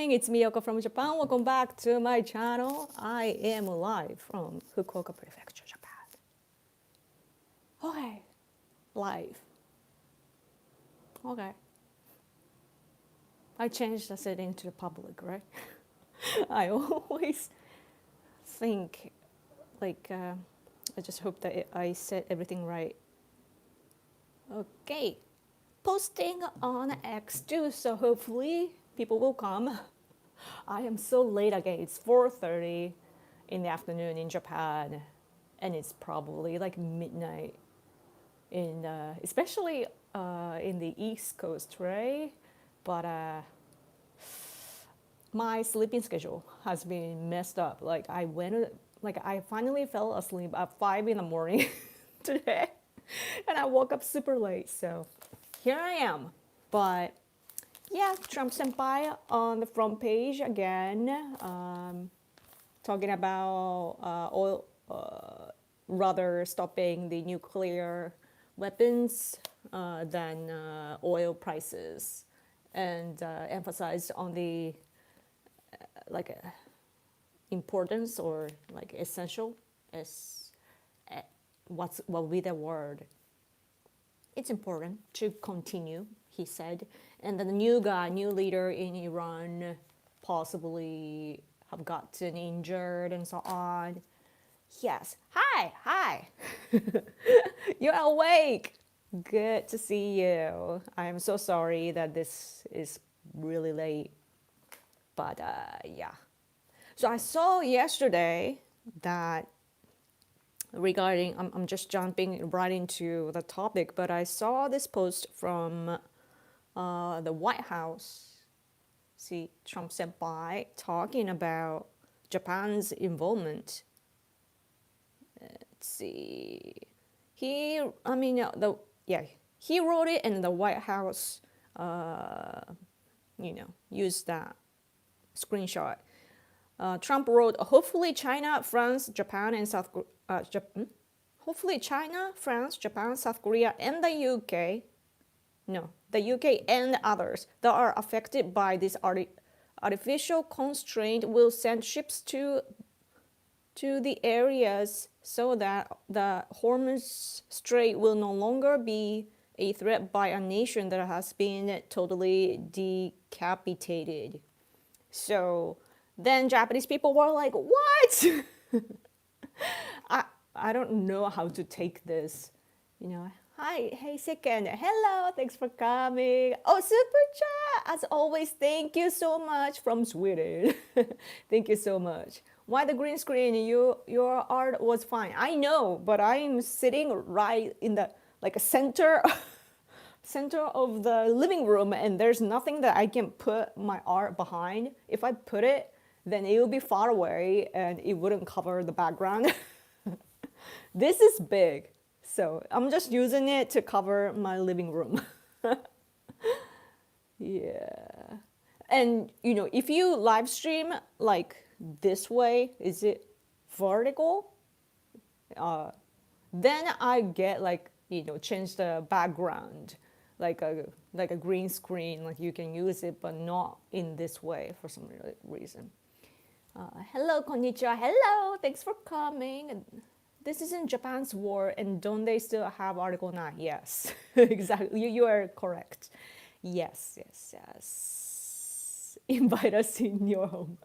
morning. It's Miyoko from Japan. Welcome back to my channel. I am live from Fukuoka Prefecture, Japan. Okay, live. Okay. I changed the setting to the public, right? I always think, I just hope that I set everything right. Okay. Posting on X too, so hopefully people will come. I am so late again. It's 4:30 in the afternoon in Japan, and it's probably like midnight in, especially in the East Coast, right? But my sleeping schedule has been messed up. I finally fell asleep at 5 in the morning today, and I woke up super late. So here I am. But yeah, Trump senpai on the front page again, talking about oil, rather stopping the nuclear weapons than oil prices, and emphasized on the importance or like essential as what will be the word. It's important to continue, he said. And then the new leader in Iran possibly have gotten injured and so on. Yes. Hi. You're awake. Good to see you. I'm so sorry that this is really late. But yeah. So I saw yesterday that regarding, I'm just jumping right into the topic, but I saw this post from the White House. See, Trump senpai talking about Japan's involvement. Let's see. He wrote it, and the White House, used that screenshot. Trump wrote, hopefully China, France, Japan, and hopefully China, France, Japan, South Korea, and the UK, the UK and others that are affected by this artificial constraint will send ships to the areas so that the Hormuz Strait will no longer be a threat by a nation that has been totally decapitated. So then Japanese people were like, what? I don't know how to take this. Hi, hey, second. Hello, thanks for coming. Oh, super chat. As always, thank you so much from Sweden. Thank you so much. Why the green screen? Your art was fine. I know, but I'm sitting right in the center of the living room, and there's nothing that I can put my art behind. If I put it, then it will be far away and it wouldn't cover the background. This is big, so I'm just using it to cover my living room. Yeah. And if you live stream like this way, is it vertical? Then I get change the background, like a green screen, like you can use it, but not in this way for some reason. Hello, konnichiwa. Hello, thanks for coming. This isn't Japan's war, and don't they still have Article 9? Yes, exactly. You are correct. Yes. Invite us in your home.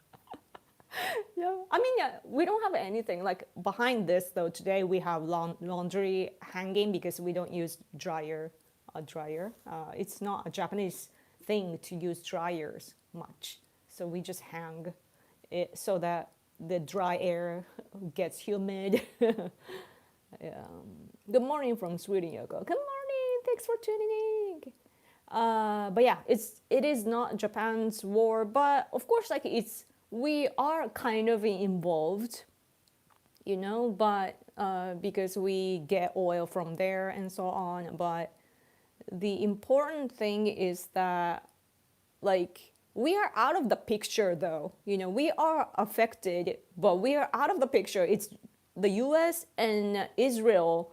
Yeah, we don't have anything like behind this though. Today we have laundry hanging because we don't use dryer. It's not a Japanese thing to use dryers much, so we just hang it so that the dry air gets humid. Good morning from Sweden, Yoko. Good morning. Thanks for tuning in. But yeah, it is not Japan's war, but of course, we are kind of involved, but because we get oil from there and so on. But the important thing is that we are out of the picture though. We are affected, but we are out of the picture. It's the US and Israel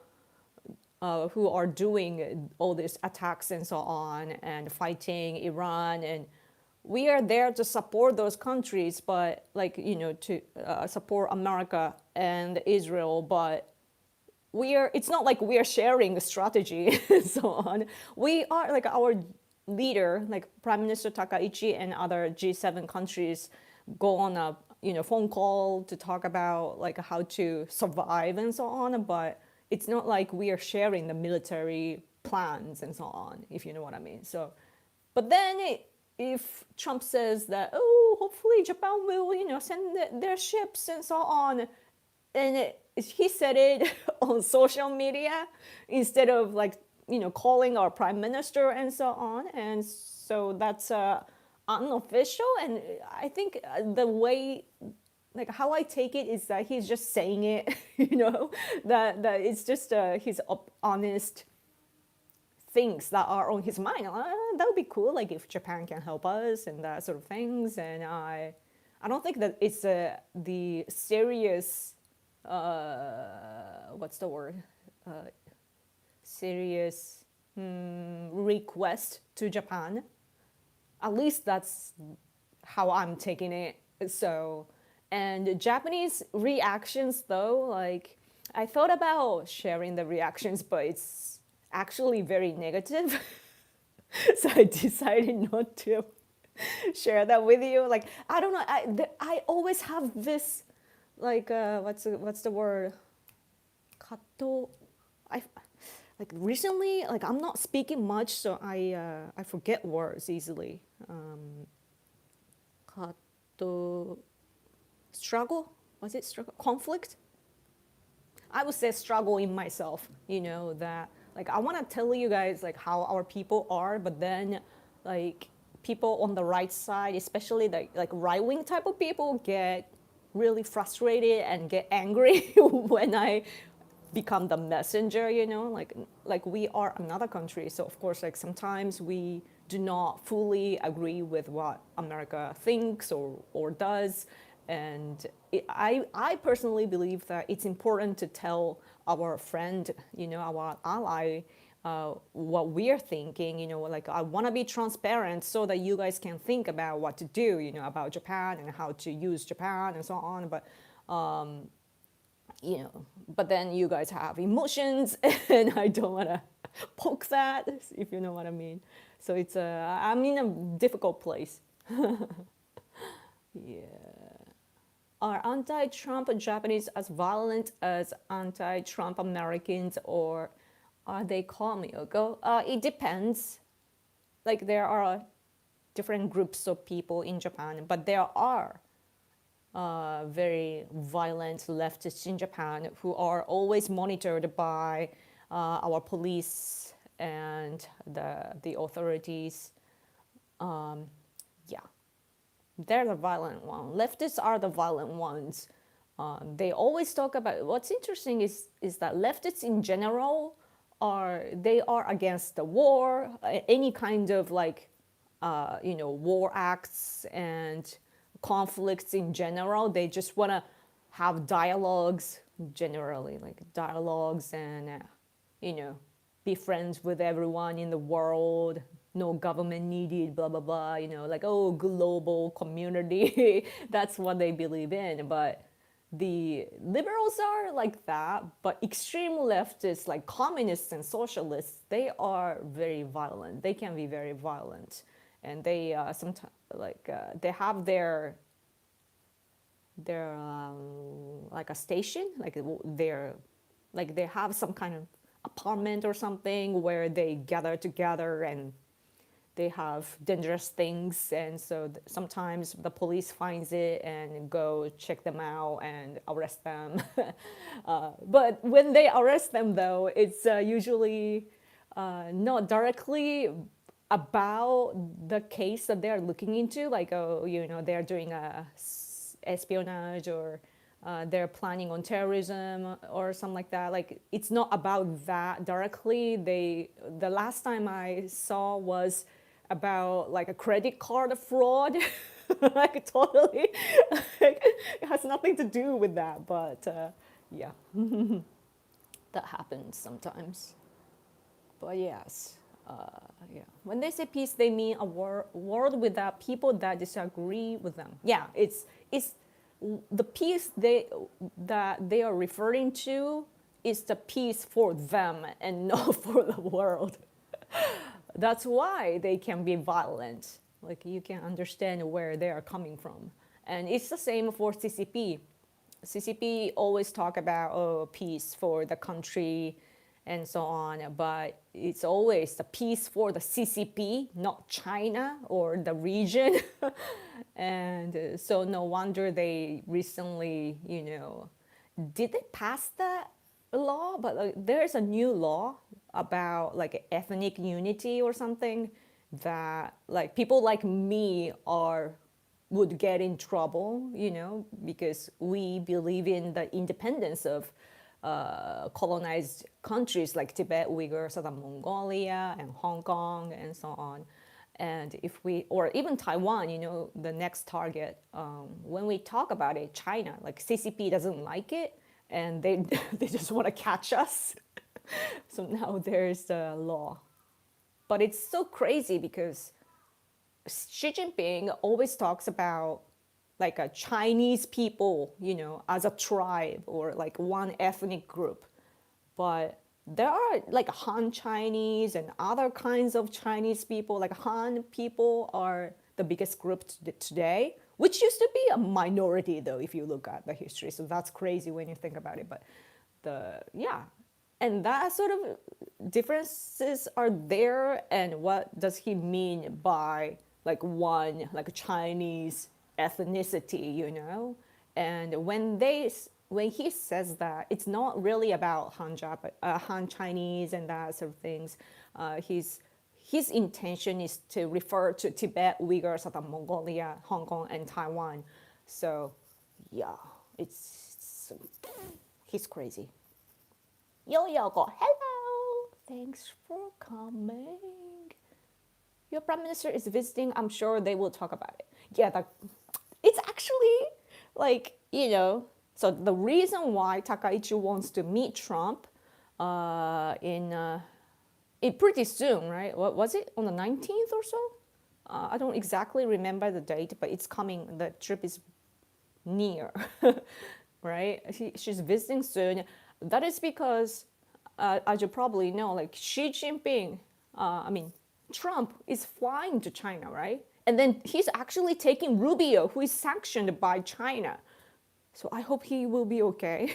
who are doing all these attacks and so on, and fighting Iran, and we are there to support those countries, but like, to support America and Israel, but it's not like we are sharing a strategy and so on. We are like our leader, like Prime Minister Takaichi and other G7 countries go on a phone call to talk about like how to survive and so on, but it's not like we are sharing the military plans and so on, if you know what I mean. So, but then if Trump says that, oh, hopefully Japan will, send their ships and so on, and he said it on social media instead of like, calling our prime minister and so on. And so that's unofficial. And I think the way, like how I take it is that he's just saying it, that it's just his honest things that are on his mind. That would be cool, like if Japan can help us and that sort of things. And I don't think that it's the serious, what's the word? Serious request to Japan. At least that's how I'm taking it. So, and Japanese reactions though, like I thought about sharing the reactions, but it's actually very negative. So I decided not to share that with you. Like, I don't know, I always have this, like, what's the word? Kato. Like recently, like I'm not speaking much, so I forget words easily. Kato. Struggle? Was it struggle? Conflict? I would say struggle in myself, that like I want to tell you guys like how our people are, but then like people on the right side, especially the like right-wing type of people, get really frustrated and get angry when I become the messenger, like we are another country. So of course, like sometimes we do not fully agree with what America thinks or does. And I personally believe that it's important to tell our friend, our ally, what we're thinking, like I want to be transparent so that you guys can think about what to do, about Japan and how to use Japan and so on. But, but then you guys have emotions and I don't want to poke that, if you know what I mean. So I'm in a difficult place. Yeah. Are anti-Trump Japanese as violent as anti-Trump Americans, or are they calm, Yoko? It depends. Like there are different groups of people in Japan, but there are very violent leftists in Japan who are always monitored by our police and the authorities. Yeah. They're the violent ones. Leftists are the violent ones. They always talk about. What's interesting is that leftists in general are against the war, any kind of like, war acts and conflicts in general. They just want to have dialogues generally, like dialogues and be friends with everyone in the world. No government needed, blah, blah, blah, like, oh, global community. That's what they believe in. But the liberals are like that, but extreme leftists, like communists and socialists, they are very violent. They can be very violent. And they sometimes, like, they have their like a station, like they have some kind of apartment or something where they gather together and they have dangerous things, and so sometimes the police finds it and go check them out and arrest them. But when they arrest them, though, it's usually not directly about the case that they're looking into, like, oh, they're doing a espionage or they're planning on terrorism or something like that. Like, it's not about that directly. The last time I saw was about like a credit card fraud. Like totally, like, it has nothing to do with that, but yeah, that happens sometimes. But yes, Yeah. When they say peace, they mean a world without people that disagree with them. Yeah, it's the peace that they are referring to is the peace for them and not for the world. That's why they can be violent. Like you can understand where they are coming from. And it's the same for CCP. CCP always talk about peace for the country and so on, but it's always the peace for the CCP, not China or the region. And so no wonder they recently, did they pass that law? But there's a new law about like ethnic unity or something that like people like me are would get in trouble, because we believe in the independence of colonized countries like Tibet, Uyghur, Southern Mongolia, and Hong Kong, and so on. And if we, or even Taiwan, the next target, when we talk about it, China, like CCP doesn't like it, and they, they just want to catch us. So now there's the law. But it's so crazy because Xi Jinping always talks about like a Chinese people, as a tribe or like one ethnic group. But there are like Han Chinese and other kinds of Chinese people. Like Han people are the biggest group today, which used to be a minority though, if you look at the history. So that's crazy when you think about it. But and that sort of differences are there. And what does he mean by like one, like a Chinese ethnicity, And when he says that, it's not really about Han Chinese and that sort of things. His intention is to refer to Tibet, Uyghur, Southern Mongolia, Hong Kong, and Taiwan. So, yeah, he's crazy. Yo Yoko, hello! Thanks for coming. Your prime minister is visiting. I'm sure they will talk about it. Yeah, it's actually like, so the reason why Takaichi wants to meet Trump in pretty soon, right? What was it, on the 19th or so? I don't exactly remember the date, but it's coming. The trip is near, right? She's visiting soon. That is because, as you probably know, like Xi Jinping, Trump is flying to China, right? And then he's actually taking Rubio, who is sanctioned by China. So I hope he will be okay.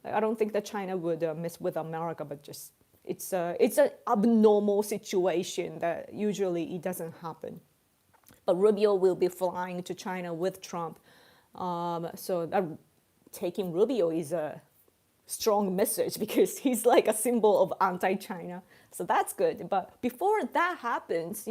I don't think that China would mess with America, but just it's an abnormal situation that usually it doesn't happen. But Rubio will be flying to China with Trump. So that taking Rubio is a strong message because he's like a symbol of anti-China. So that's good. But before that happens,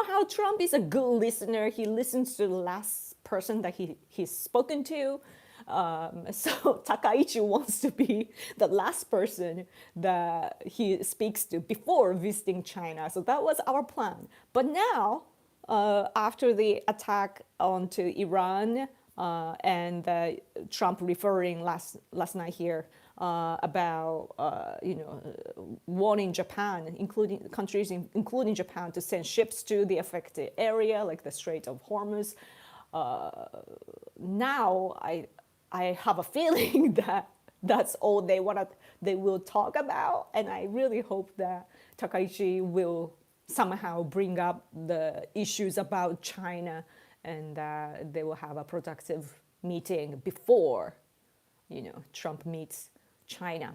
how Trump is a good listener. He listens to the last person that he's spoken to. So Takaichi wants to be the last person that he speaks to before visiting China. So that was our plan. But now, after the attack onto Iran, and Trump referring last night here about warning Japan, including countries including Japan, to send ships to the affected area like the Strait of Hormuz. Now I have a feeling that that's all they will talk about, and I really hope that Takaichi will somehow bring up the issues about China, and they will have a productive meeting before, Trump meets China.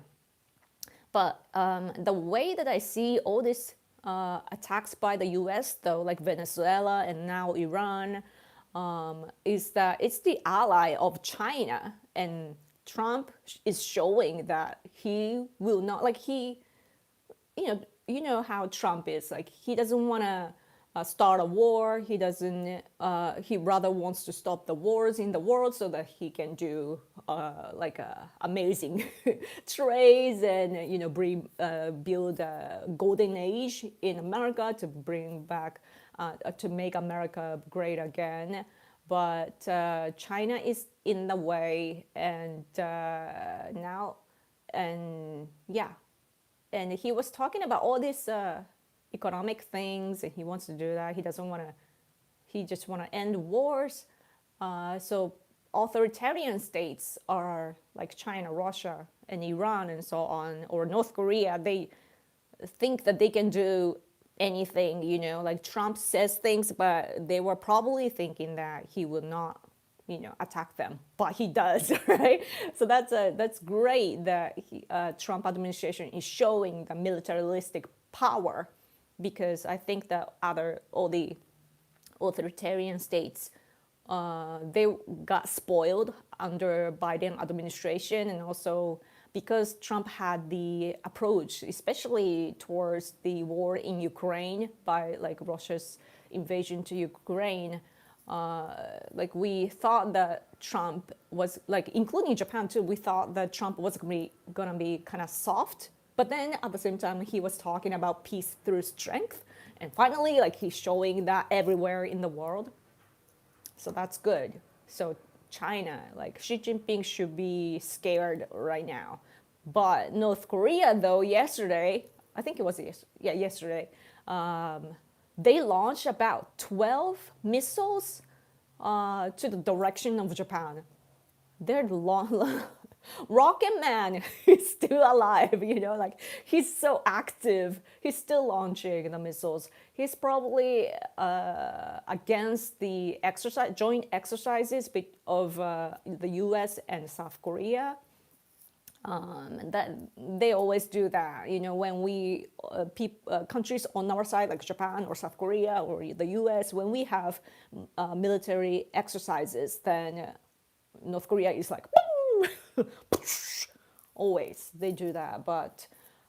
But the way that I see all these attacks by the U.S., though, like Venezuela and now Iran, is that it's the ally of China, and Trump is showing that he will not, like you know how Trump is, like he doesn't want to start a war. He doesn't. He rather wants to stop the wars in the world so that he can do amazing trades and build a golden age in America to bring back to make America great again. But China is in the way, and now, and yeah, and he was talking about all this economic things, and he wants to do that. He doesn't want to. He just want to end wars. So authoritarian states are like China, Russia, and Iran, and so on, or North Korea. They think that they can do anything, like Trump says things, but they were probably thinking that he would not, attack them, but he does, right? So that's great that Trump administration is showing the militaristic power, because I think that all the authoritarian states, they got spoiled under Biden administration, and also because Trump had the approach, especially towards the war in Ukraine by like Russia's invasion to Ukraine. Like we thought that Trump was like, including Japan too, we thought that Trump was gonna be kind of soft, but then at the same time he was talking about peace through strength, and finally like he's showing that everywhere in the world. So that's good. So China, like Xi Jinping should be scared right now. But North Korea, though, yesterday, I think it was yesterday, they launched about 12 missiles to the direction of Japan. They're Rocket Man is still alive, like he's so active. He's still launching the missiles. He's probably against the joint exercises of the US and South Korea. That they always do that, when we countries on our side like Japan or South Korea or the US, when we have military exercises, then North Korea is like always they do that. But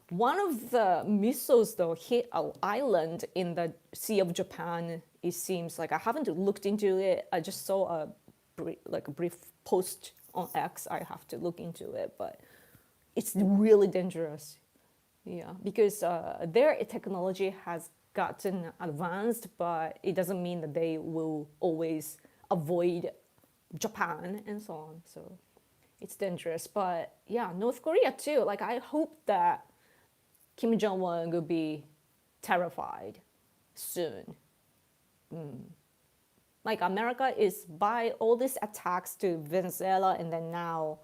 one of the missiles though hit an island in the Sea of Japan. It seems like, I haven't looked into it. I just saw a brief post on X. I have to look into it, but it's really dangerous. Yeah, because their technology has gotten advanced, but it doesn't mean that they will always avoid Japan and so on. So it's dangerous. But yeah, North Korea too. Like I hope that Kim Jong-un will be terrified soon. Like America is, by all these attacks to Venezuela and then now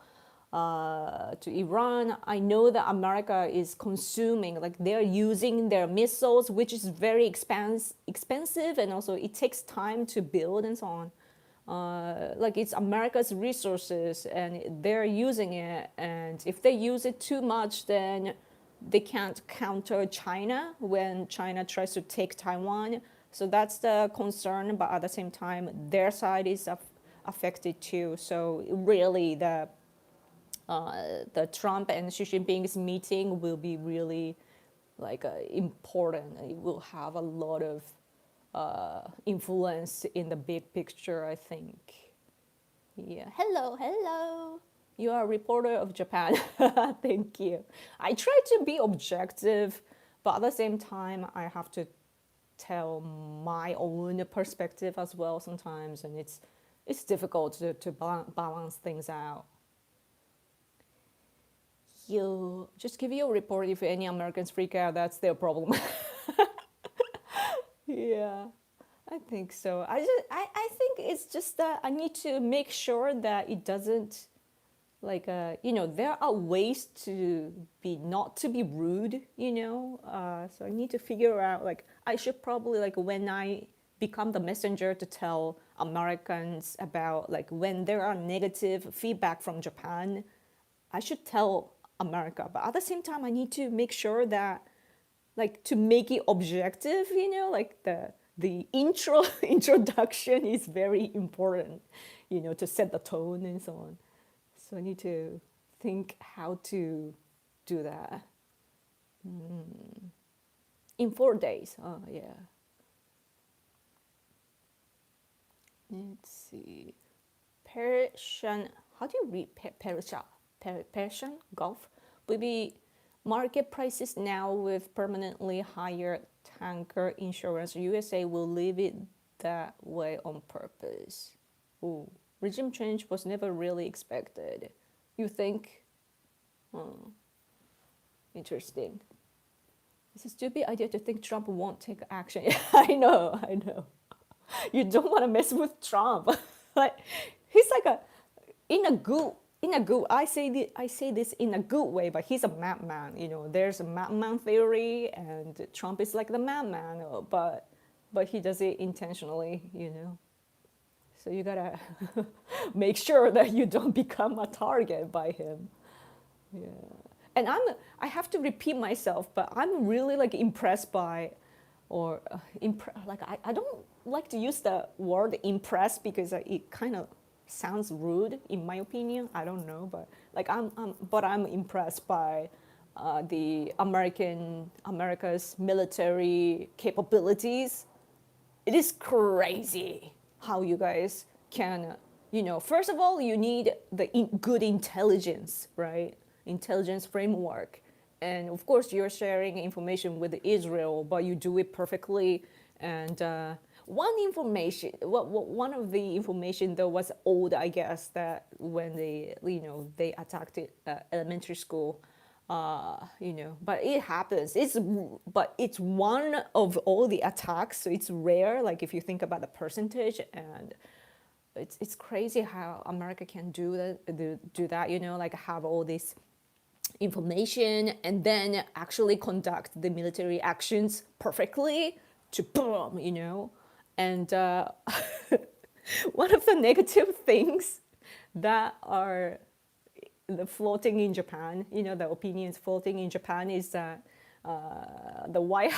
to Iran, I know that America is consuming, like they're using their missiles, which is very expensive, and also it takes time to build and so on. Like it's America's resources and they're using it, and if they use it too much, then they can't counter China when China tries to take Taiwan. So that's the concern, but at the same time their side is affected too. So really the Trump and Xi Jinping's meeting will be really like important. It will have a lot of influence in the big picture, I think. Yeah. Hello. You are a reporter of Japan. Thank you. I try to be objective, but at the same time, I have to tell my own perspective as well sometimes, and it's difficult to balance things out. You just give you a report if any Americans freak out. That's their problem. Yeah, I think so. I think it's just that I need to make sure that it doesn't, like there are ways to be not to be rude, so I need to figure out, like I should probably, like when I become the messenger to tell Americans about, like when there are negative feedback from Japan, I should tell America, but at the same time I need to make sure that, like, to make it objective, like the introduction is very important, to set the tone and so on. So I need to think how to do that. In 4 days. Oh, yeah. Let's see. Persian, how do you read Persian Gulf? Will be market prices now with permanently higher tanker insurance. USA will leave it that way on purpose. Ooh. Regime change was never really expected. You think? Interesting. It's a stupid idea to think Trump won't take action. I know, I know. You don't want to mess with Trump. Like he's like a in a good I say this in a good way, but he's a madman. You know, there's a madman theory, and Trump is like the madman, but he does it intentionally. You know, so you gotta make sure that you don't become a target by him. Yeah, and I have to repeat myself, but I'm really like impressed by, or like I don't like to use the word impressed because it kind of sounds rude in my opinion. I don't know, but like I'm impressed by the America's military capabilities. It is crazy how you guys can, you know, first of all, you need the good intelligence, right? Intelligence framework. And of course, you're sharing information with Israel, but you do it perfectly. And one of the information though was old, I guess, that when they attacked it, elementary school, you know, but it happens. But it's one of all the attacks, so it's rare. Like if you think about the percentage, and it's crazy how America can do that. You know, like have all this information and then actually conduct the military actions perfectly to boom, you know. And one of the negative things that are the floating in Japan, you know, the opinions floating in Japan is that the White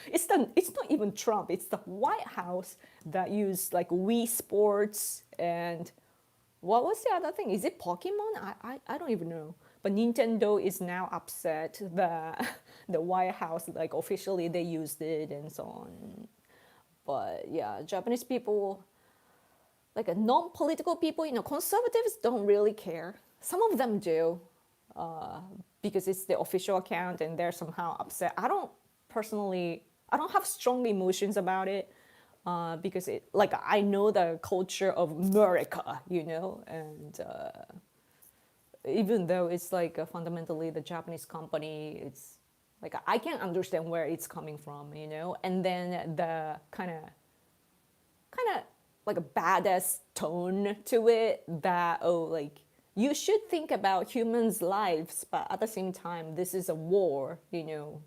it's not even Trump, it's the White House that use like Wii Sports and what was the other thing? Is it Pokemon? I don't even know. But Nintendo is now upset that the White House like officially they used it and so on. But yeah, Japanese people, like a non-political people, you know, conservatives don't really care. Some of them do, because it's the official account and they're somehow upset. I don't have strong emotions about it, because like I know the culture of America, you know, and even though it's like fundamentally the Japanese company, it's like I can understand where it's coming from, you know, and then the kind of like a badass tone to it that, oh, like you should think about humans' lives, but at the same time this is a war, you know,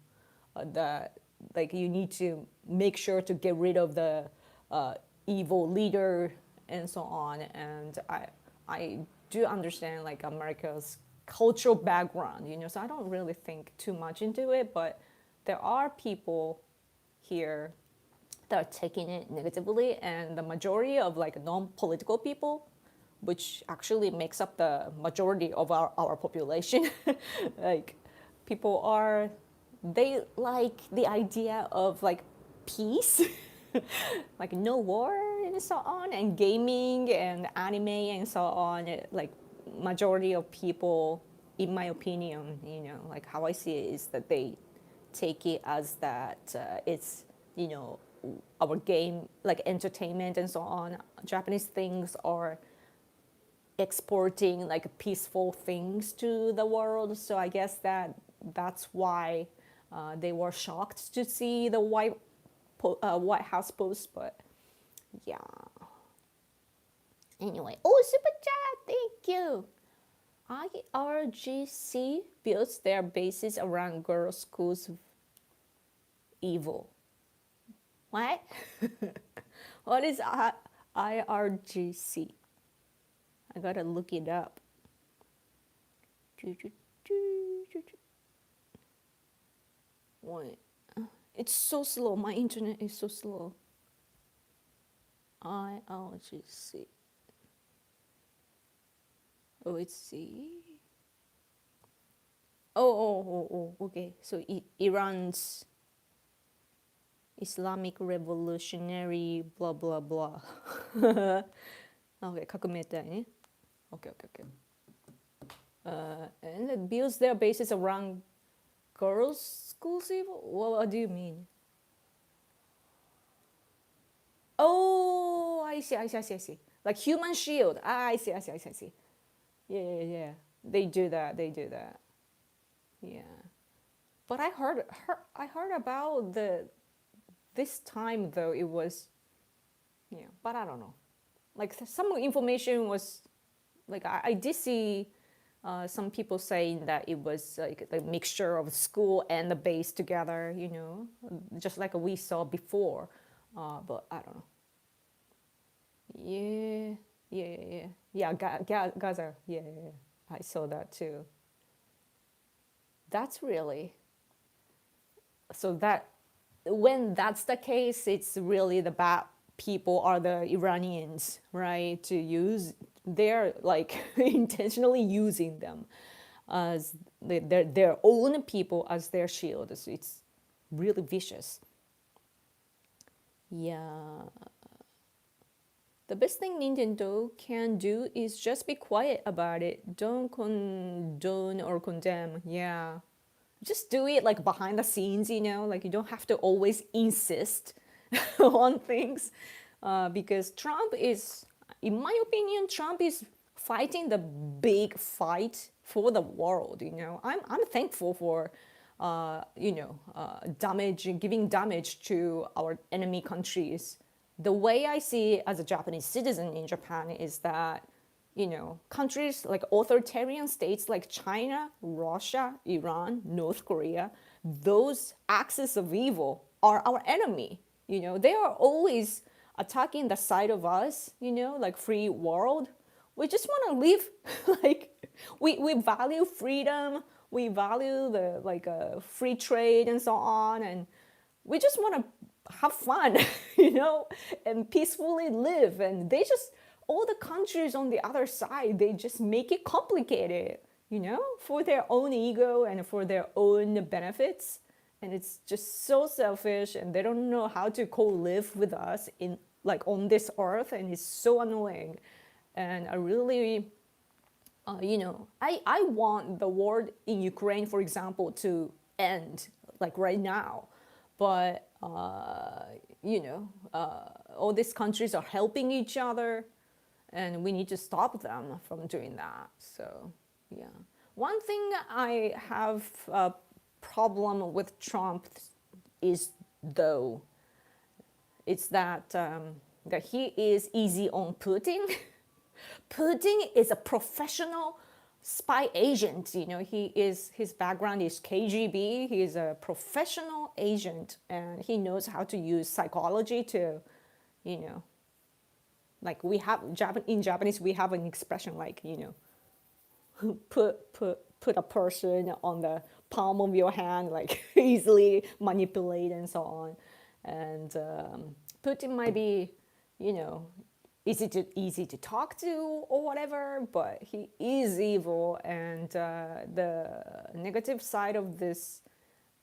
that like you need to make sure to get rid of the evil leader and so on. And I do understand like America's cultural background, you know, so I don't really think too much into it, but there are people here that are taking it negatively, and the majority of like non-political people, which actually makes up the majority of our population, like people are, they like the idea of like peace, like no war and so on, and gaming and anime and so on. Like majority of people, in my opinion, you know, like how I see it is that they take it as that it's, you know, our game, like entertainment and so on. Japanese things are exporting like peaceful things to the world. So I guess that's why they were shocked to see the White House post. But yeah. Anyway, oh, super chat, thank you. IRGC builds their bases around girls' schools. Evil. What? What is IRGC? I gotta look it up. Wait. It's so slow. My internet is so slow. IRGC. Oh, it's C. Oh, okay. So Iran's Islamic Revolutionary blah blah blah. Okay, 革命隊ね. Okay. And it builds their bases around girls' schools. What do you mean? Oh, I see. Like human shield. I see. Yeah. They do that. Yeah. But I heard about this time though it was, yeah, but I don't know. Like some information was like I did see some people saying that it was like a mixture of school and the base together, just like we saw before. But I don't know. Yeah, yeah. Gaza. Yeah. I saw that too. That's really so that when that's the case, it's really the bad people are the Iranians, right? To use they're like intentionally using them as their own people as their shield. So it's really vicious. Yeah. The best thing Nintendo can do is just be quiet about it. Don't condone or condemn. Yeah. Just do it like behind the scenes, like you don't have to always insist on things. Because Trump is, in my opinion, Trump is fighting the big fight for the world. I'm thankful for damage, giving damage to our enemy countries. The way I see it as a Japanese citizen in Japan is that, countries like authoritarian states like China, Russia, Iran, North Korea, those axes of evil are our enemy. They are always attacking the side of us, like free world. We just want to live like we value freedom, we value the like free trade and so on, and we just want to have fun, and peacefully live. And they just all the countries on the other side, they just make it complicated, for their own ego and for their own benefits. And it's just so selfish, and they don't know how to co-live with us in like on this earth, and it's so annoying. And I really I want the war in Ukraine, for example, to end like right now. But all these countries are helping each other, and we need to stop them from doing that. So yeah, one thing I have a problem with Trump is though it's that he is easy on Putin. Putin is a professional spy agent. His background is KGB. He is a professional agent, and he knows how to use psychology to, like we have in Japanese we have an expression like put a person on the palm of your hand, like easily manipulate and so on. And Putin might be, easy to talk to or whatever, but he is evil. And the negative side of this,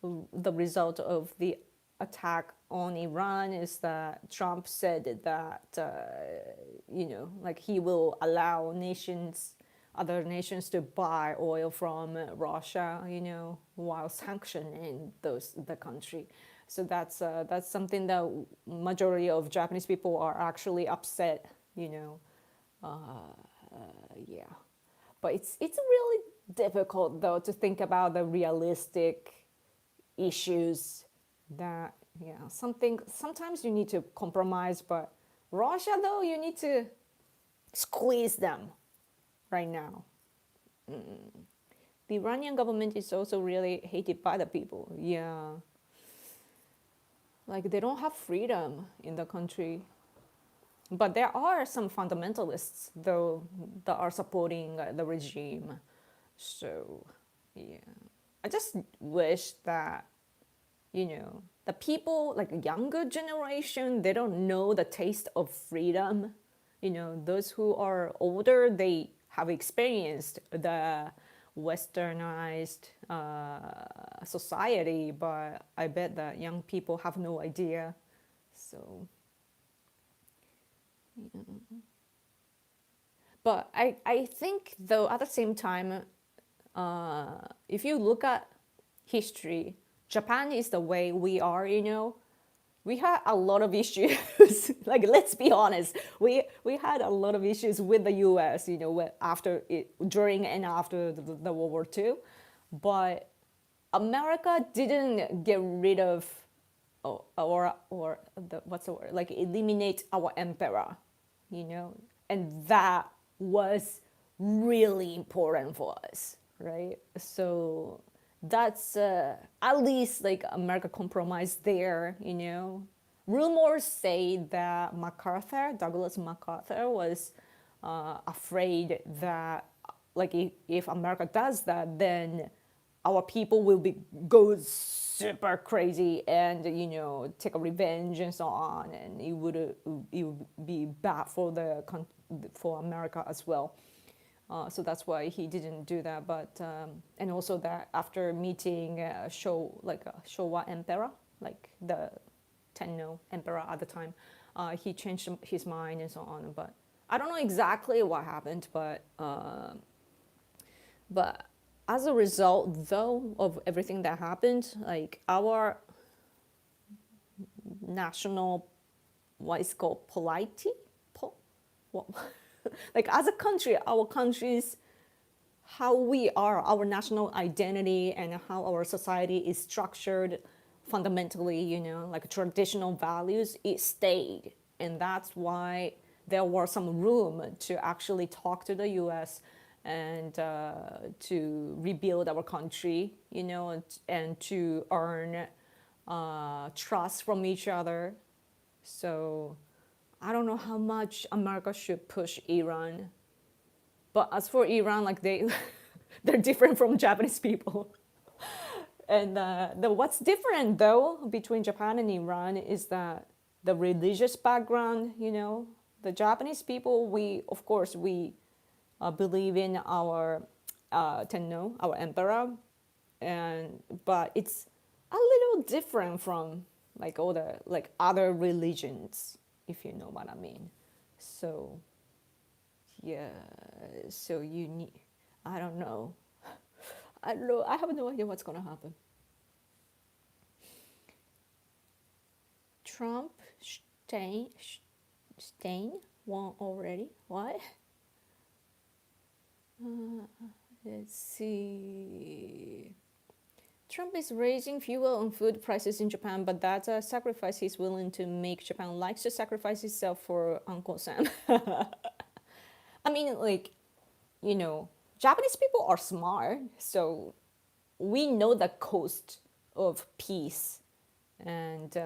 the result of the attack on Iran is that Trump said that like he will allow other nations to buy oil from Russia, while sanctioning the country. So that's something that majority of Japanese people are actually upset, yeah. But it's really difficult though to think about the realistic issues that sometimes you need to compromise, but Russia though you need to squeeze them right now. The Iranian government is also really hated by the people. Yeah. Like they don't have freedom in the country. But there are some fundamentalists though that are supporting the regime. So yeah. I just wish that the people like younger generation, they don't know the taste of freedom. Those who are older, they have experienced the westernized society, but I bet that young people have no idea. So but I think though at the same time, if you look at history, Japan is the way we are, we had a lot of issues. Like let's be honest, we had a lot of issues with the US, after it, during and after the World War II. But America didn't get rid of or the, what's the word, like eliminate our emperor, you know, and that was really important for us, right? So that's at least like America compromised there, you know. Rumors say that Douglas MacArthur, was afraid that like if America does that, then our people will be go super crazy and you know take a revenge and so on, and it would be bad for for America as well. So that's why he didn't do that. But and also that after meeting Showa emperor, like the Tenno emperor at the time, he changed his mind and so on. But I don't know exactly what happened, but as a result, though, of everything that happened, like our national, what is called polity, what, like as a country, our country's how we are, our national identity, and how our society is structured, fundamentally, you know, like traditional values, it stayed, and that's why there was some room to actually talk to the U.S. and to rebuild our country, you know, and to earn trust from each other. So I don't know how much America should push Iran, but as for Iran, like they're different from Japanese people. And what's different though between Japan and Iran is that the religious background, you know, the Japanese people, we of course we believe in our Tenno, our emperor, and but it's a little different from like all the like other religions, if you know what I mean. So yeah, so you need, I don't know. I don't know. I have no idea what's gonna happen. Trump Stein won already. What? Let's see. Trump is raising fuel and food prices in Japan, but that's a sacrifice he's willing to make. Japan likes to sacrifice itself for Uncle Sam. I mean, like, you know, Japanese people are smart, so we know the cost of peace, and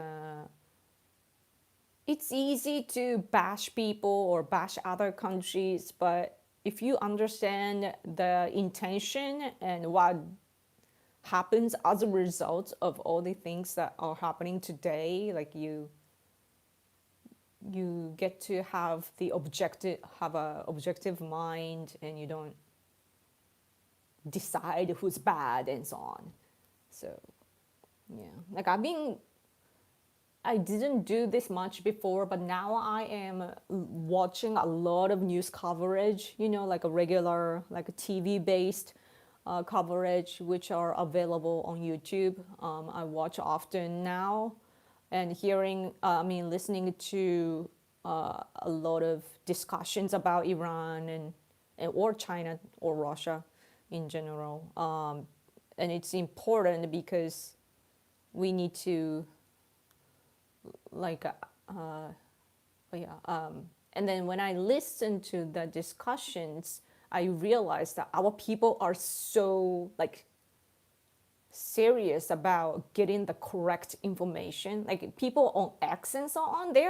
it's easy to bash people or bash other countries, but if you understand the intention and what happens as a result of all the things that are happening today, like you get to have a objective mind, and you don't decide who's bad and so on. So yeah, like I didn't do this much before, but now I am watching a lot of news coverage, you know, like a regular, like a TV based coverage, which are available on YouTube. I watch often now, and listening to a lot of discussions about Iran and or China or Russia in general. And it's important because we need to like and then when I listen to the discussions, I realize that our people are so like serious about getting the correct information. Like people on X and so on, they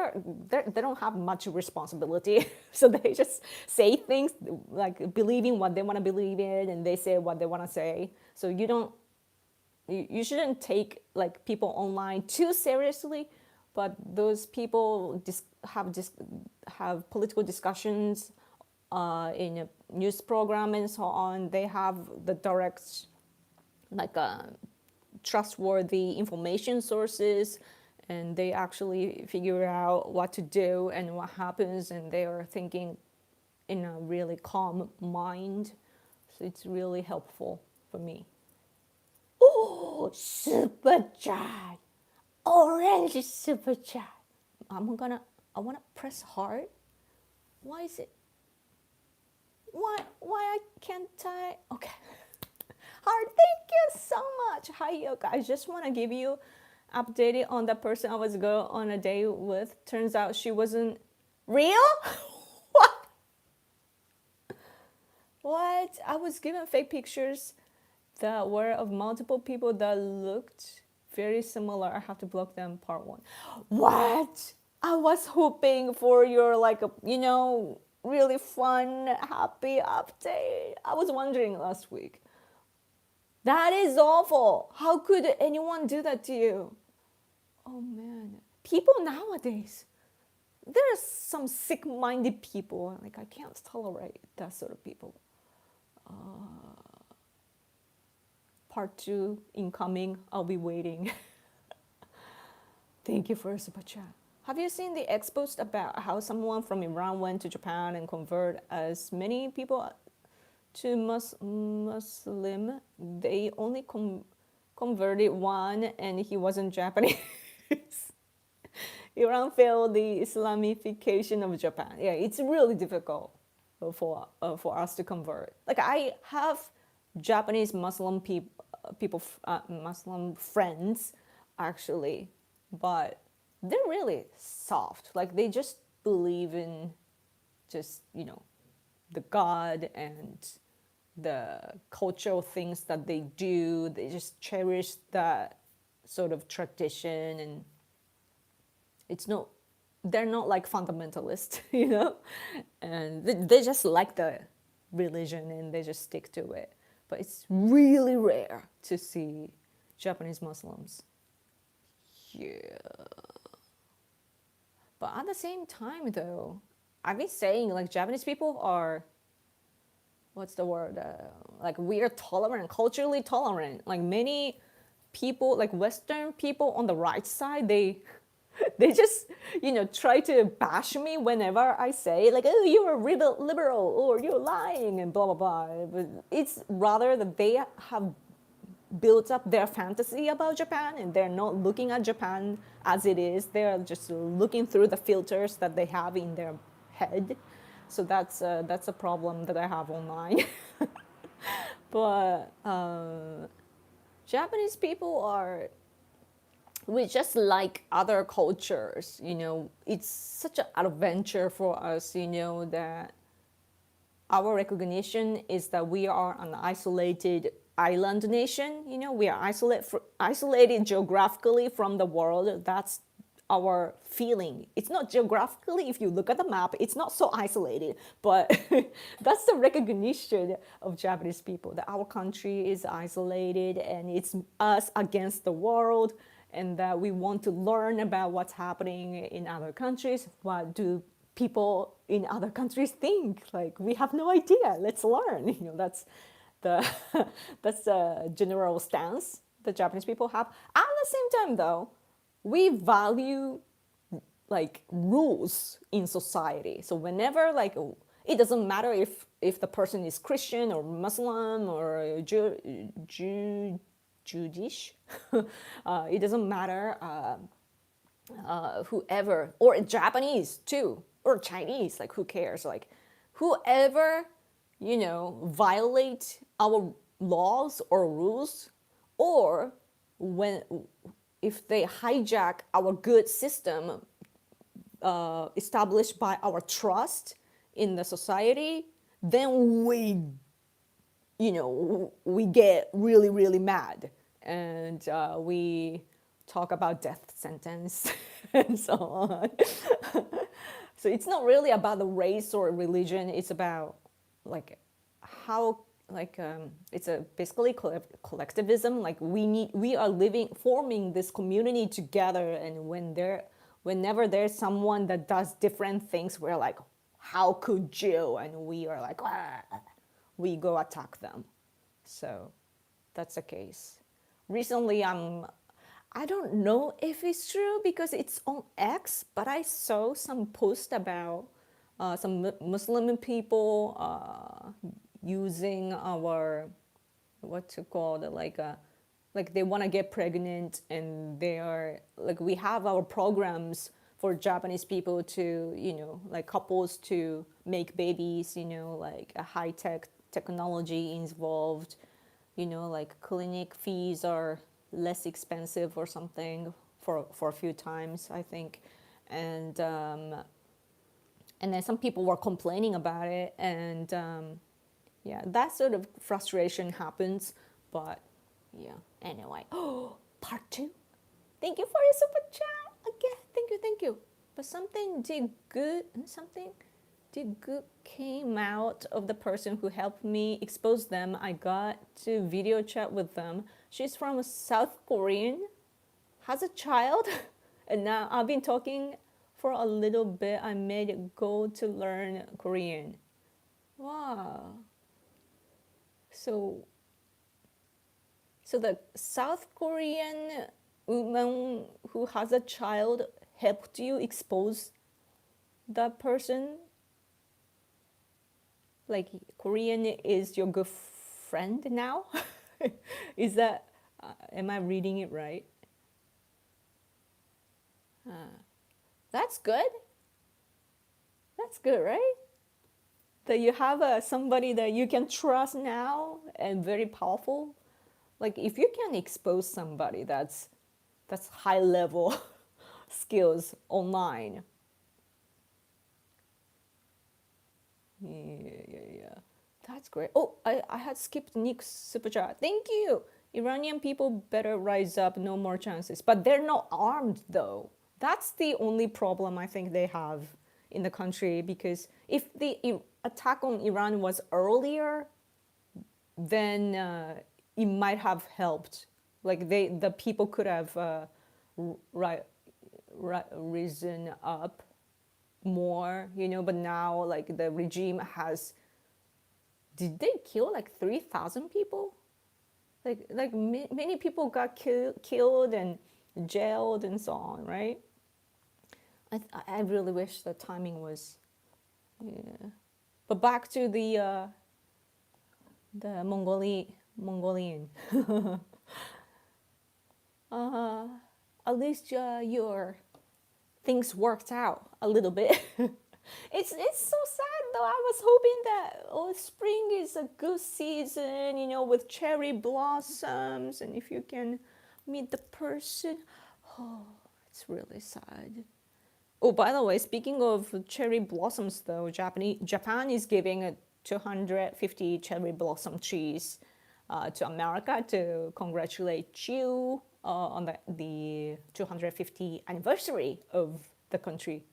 don't have much responsibility, so they just say things like believing what they want to believe in, and they say what they want to say. So you shouldn't take like people online too seriously, but those people have political discussions in a news program and so on. They have the direct, like trustworthy information sources, and they actually figure out what to do and what happens, and they are thinking in a really calm mind. So it's really helpful for me. Oh, super chat. Orange super chat. I want to press hard. Why is it? Why I can't I? Okay. Heart, thank you so much. Hi, Yoka. I just want to give you updated on the person I was going on a date with. Turns out she wasn't real. What? What? I was given fake pictures that were of multiple people that looked very similar. I have to block them. Part one. What? I was hoping for your really fun, happy update. I was wondering last week. That is awful. How could anyone do that to you? Oh man. People nowadays, there are some sick-minded people. Like, I can't tolerate that sort of people. Part two incoming. I'll be waiting. Thank you for a super chat. Have you seen the X post about how someone from Iran went to Japan and converted as many people to Muslim? They only converted one, and he wasn't Japanese. Iran failed the Islamification of Japan. Yeah, it's really difficult for us to convert. Like, I have Japanese Muslim Muslim friends, actually, but they're really soft. Like, they just believe in just, the God and the cultural things that they do. They just cherish that sort of tradition, and they're not like fundamentalists, and they just like the religion and they just stick to it. But it's really rare to see Japanese Muslims. Yeah. But at the same time, though, I've been saying, like, Japanese people are, what's the word? Like, we are tolerant, culturally tolerant. Like, many people, like Western people on the right side, they just, try to bash me whenever I say, like, oh, you're liberal, or you're lying, and blah, blah, blah. But it's rather that they have built up their fantasy about Japan, and they're not looking at Japan as it is. They're just looking through the filters that they have in their head. So that's a problem that I have online. But Japanese people are, we just like other cultures, it's such an adventure for us, that our recognition is that we are an isolated island nation. We are isolated geographically from the world. That's our feeling. It's not geographically, if you look at the map, it's not so isolated, but that's the recognition of Japanese people, that our country is isolated and it's us against the world, and that we want to learn about what's happening in other countries. What do people in other countries think? Like, we have no idea. Let's learn. That's the general stance that Japanese people have. At the same time, though, we value like rules in society. So whenever, like, it doesn't matter if the person is Christian or Muslim or Jewish. It doesn't matter. Whoever, or Japanese too, or Chinese, like, who cares? Like, whoever, violate our laws or rules, or if they hijack our good system established by our trust in the society, then we get really, really mad, and we talk about death sentence and so on. So it's not really about the race or religion. It's about, like, how, like, it's basically collectivism. Like, we are forming this community together, and whenever there's someone that does different things, we're like, how could you? And we are like, we go attack them. So that's the case. Recently, I don't know if it's true because it's on X, but I saw some post about some Muslim people using our, what to call it, like they want to get pregnant, and they are like, we have our programs for Japanese people to, like, couples to make babies, like a high-tech technology involved. like clinic fees are less expensive or something for a few times, I think. And and then some people were complaining about it, and yeah, that sort of frustration happens. But yeah, anyway. Oh, part two. Thank you for your super chat again. Thank you. But something did good came out of the person who helped me expose them. I got to video chat with them. She's from South Korean, has a child, and now I've been talking for a little bit. I made it go to learn Korean. Wow. So the South Korean woman who has a child helped you expose that person? Like Korean is your good friend now? Is that, am I reading it right? That's good. That's good, right? That you have somebody that you can trust now and very powerful. Like if you can expose somebody that's high level skills online. Yeah. That's great. Oh, I had skipped Nick's super chat. Thank you. Iranian people better rise up, no more chances. But they're not armed though. That's the only problem I think they have in the country, because if the attack on Iran was earlier, then it might have helped. Like the people could have risen up more, but now like the regime has, did they kill like 3,000 people? Like many people got killed and jailed and so on, right? I really wish the timing was, yeah. But back to the Mongolian. At least your things worked out a little bit. It's so sad though. I was hoping that spring is a good season, with cherry blossoms, and if you can meet the person, oh, it's really sad. Oh, by the way, speaking of cherry blossoms though, Japan is giving a 250 cherry blossom trees to America to congratulate you on the 250 anniversary of the country.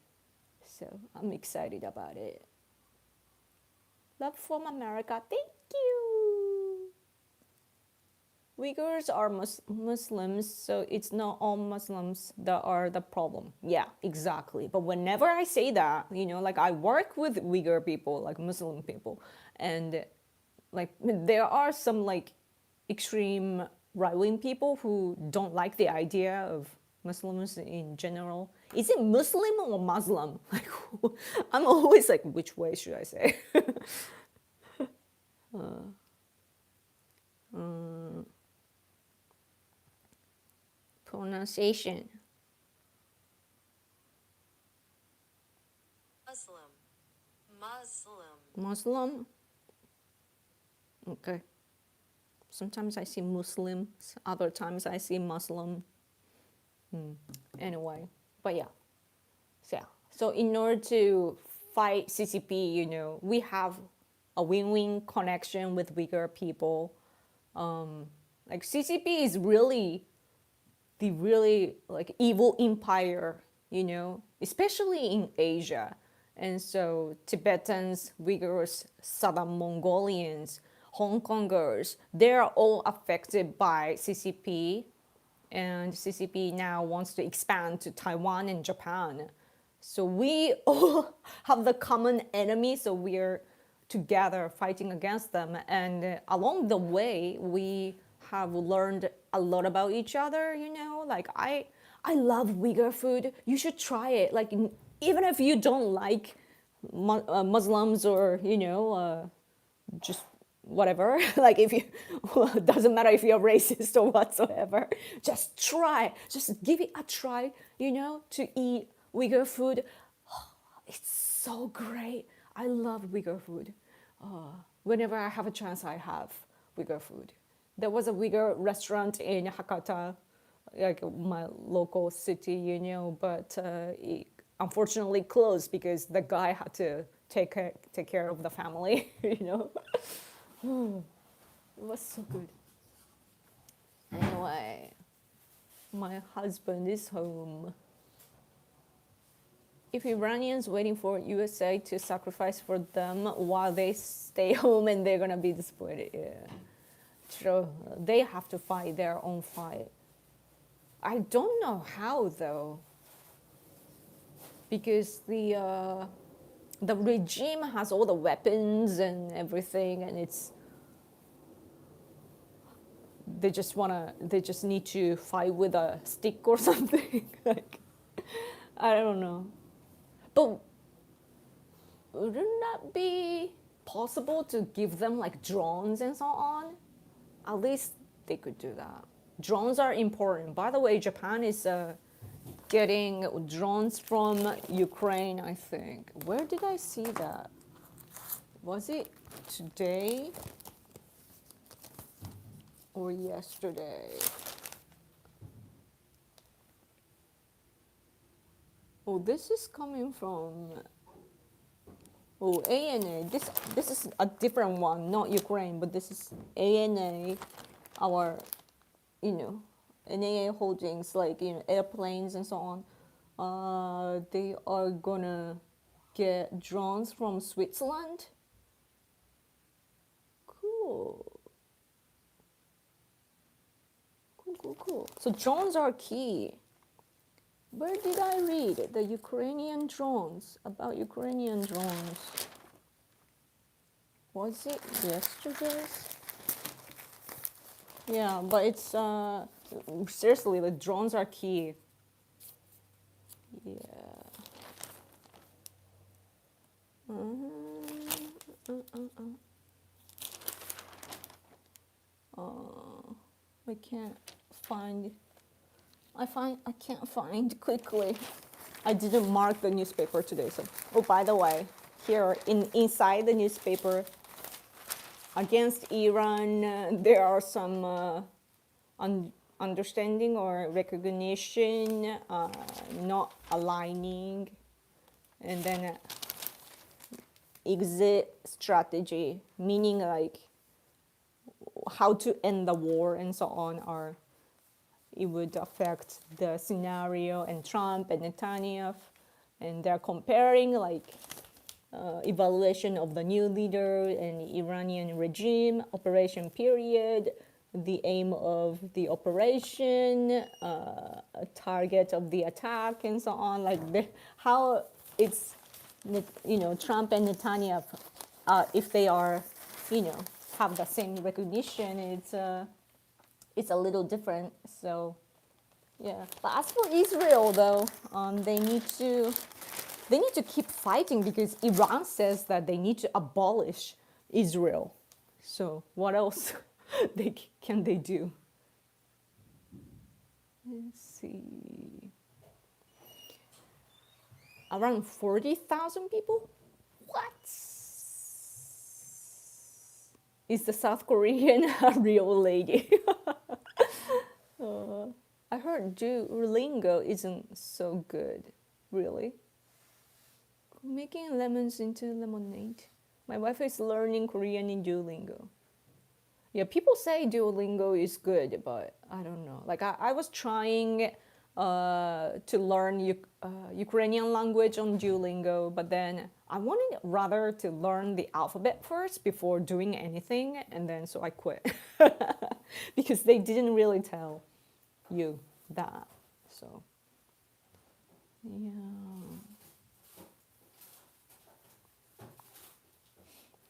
So I'm excited about it. Love from America. Thank you. Uyghurs are Muslims, so it's not all Muslims that are the problem. Yeah, exactly. But whenever I say that, like I work with Uyghur people, like Muslim people, and like there are some like extreme right-wing people who don't like the idea of Muslims in general. Is it Muslim or Muslim? Like, I'm always like, which way should I say? Pronunciation. Muslim. Okay. Sometimes I see Muslims, other times I see Muslim. Anyway, but yeah. So in order to fight CCP, we have a win-win connection with Uyghur people. Like CCP is really the really like evil empire, especially in Asia. And so Tibetans, Uyghurs, Southern Mongolians, Hong Kongers, they're all affected by CCP. And CCP now wants to expand to Taiwan and Japan. So we all have the common enemy, so we're together fighting against them. And along the way, we have learned a lot about each other, like I love Uyghur food. You should try it. Like even if you don't like Muslims or, just whatever, like if you, doesn't matter if you're racist or whatsoever, just give it a try, to eat Uyghur food. It's so great. I love Uyghur food. Whenever I have a chance, I have Uyghur food. There was a Uyghur restaurant in Hakata, like my local city, but it unfortunately closed because the guy had to take care of the family, It was so good. Anyway, my husband is home. If Iranians waiting for USA to sacrifice for them while they stay home and they're gonna be disappointed, yeah. True. They have to fight their own fight. I don't know how though, because the regime has all the weapons and everything, and they just need to fight with a stick or something. Like, I don't know, but wouldn't that be possible to give them like drones and so on? At least they could do that. Drones are important. By the way, Japan is getting drones from Ukraine, I think. Where did I see that? Was it today or yesterday? Oh, this is coming from ANA. This is a different one, not Ukraine, but this is ANA, our, NAA Holdings, like, airplanes and so on. They are gonna get drones from Switzerland. Cool. Cool. So drones are key. Where did I read the Ukrainian drones, about Ukrainian drones? Was it yesterday's? Yeah, but it's seriously, the drones are key. Yeah. I can't find. I can't find quickly. I didn't mark the newspaper today, so. Oh, by the way, here inside the newspaper, against Iran, there are some understanding or recognition, not aligning, and then exit strategy, meaning like how to end the war and so on, or it would affect the scenario, and Trump and Netanyahu, and they're comparing like evaluation of the new leader and Iranian regime, operation period, the aim of the operation, target of the attack, and so on. Like how it's, Trump and Netanyahu, if they are, have the same recognition, it's a little different. So, yeah. But as for Israel, though, they need to keep fighting because Iran says that they need to abolish Israel. So what else can they do? Let's see. Around 40,000 people? What? Is the South Korean a real lady? I heard Duolingo isn't so good. Really? Making lemons into lemonade. My wife is learning Korean in Duolingo. Yeah, people say Duolingo is good, but I don't know. Like I was trying to learn Ukrainian language on Duolingo, but then I wanted rather to learn the alphabet first before doing anything, and then so I quit because they didn't really tell you that. So yeah.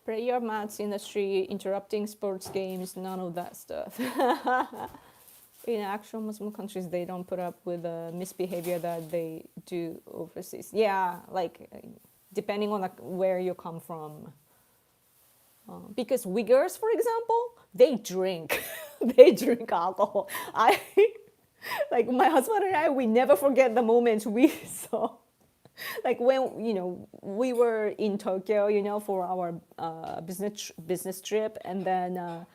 Prayer mats in the street, interrupting sports games, none of that stuff. In actual Muslim countries, they don't put up with the misbehavior that they do overseas. Yeah, like depending on where you come from. Because Uyghurs, for example, they drink. They drink alcohol. Like my husband and I, we never forget the moment we saw. Like when we were in Tokyo, for our business trip, and then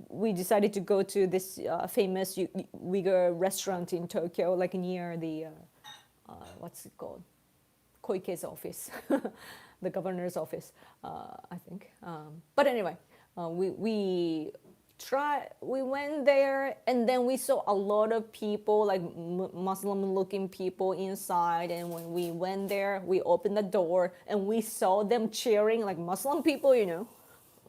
we decided to go to this famous Uyghur restaurant in Tokyo, like near the what's it called, Koike's office, the governor's office, I think. But anyway, we went there, and then we saw a lot of people, like Muslim looking people inside. And when we went there, we opened the door and we saw them cheering, like Muslim people,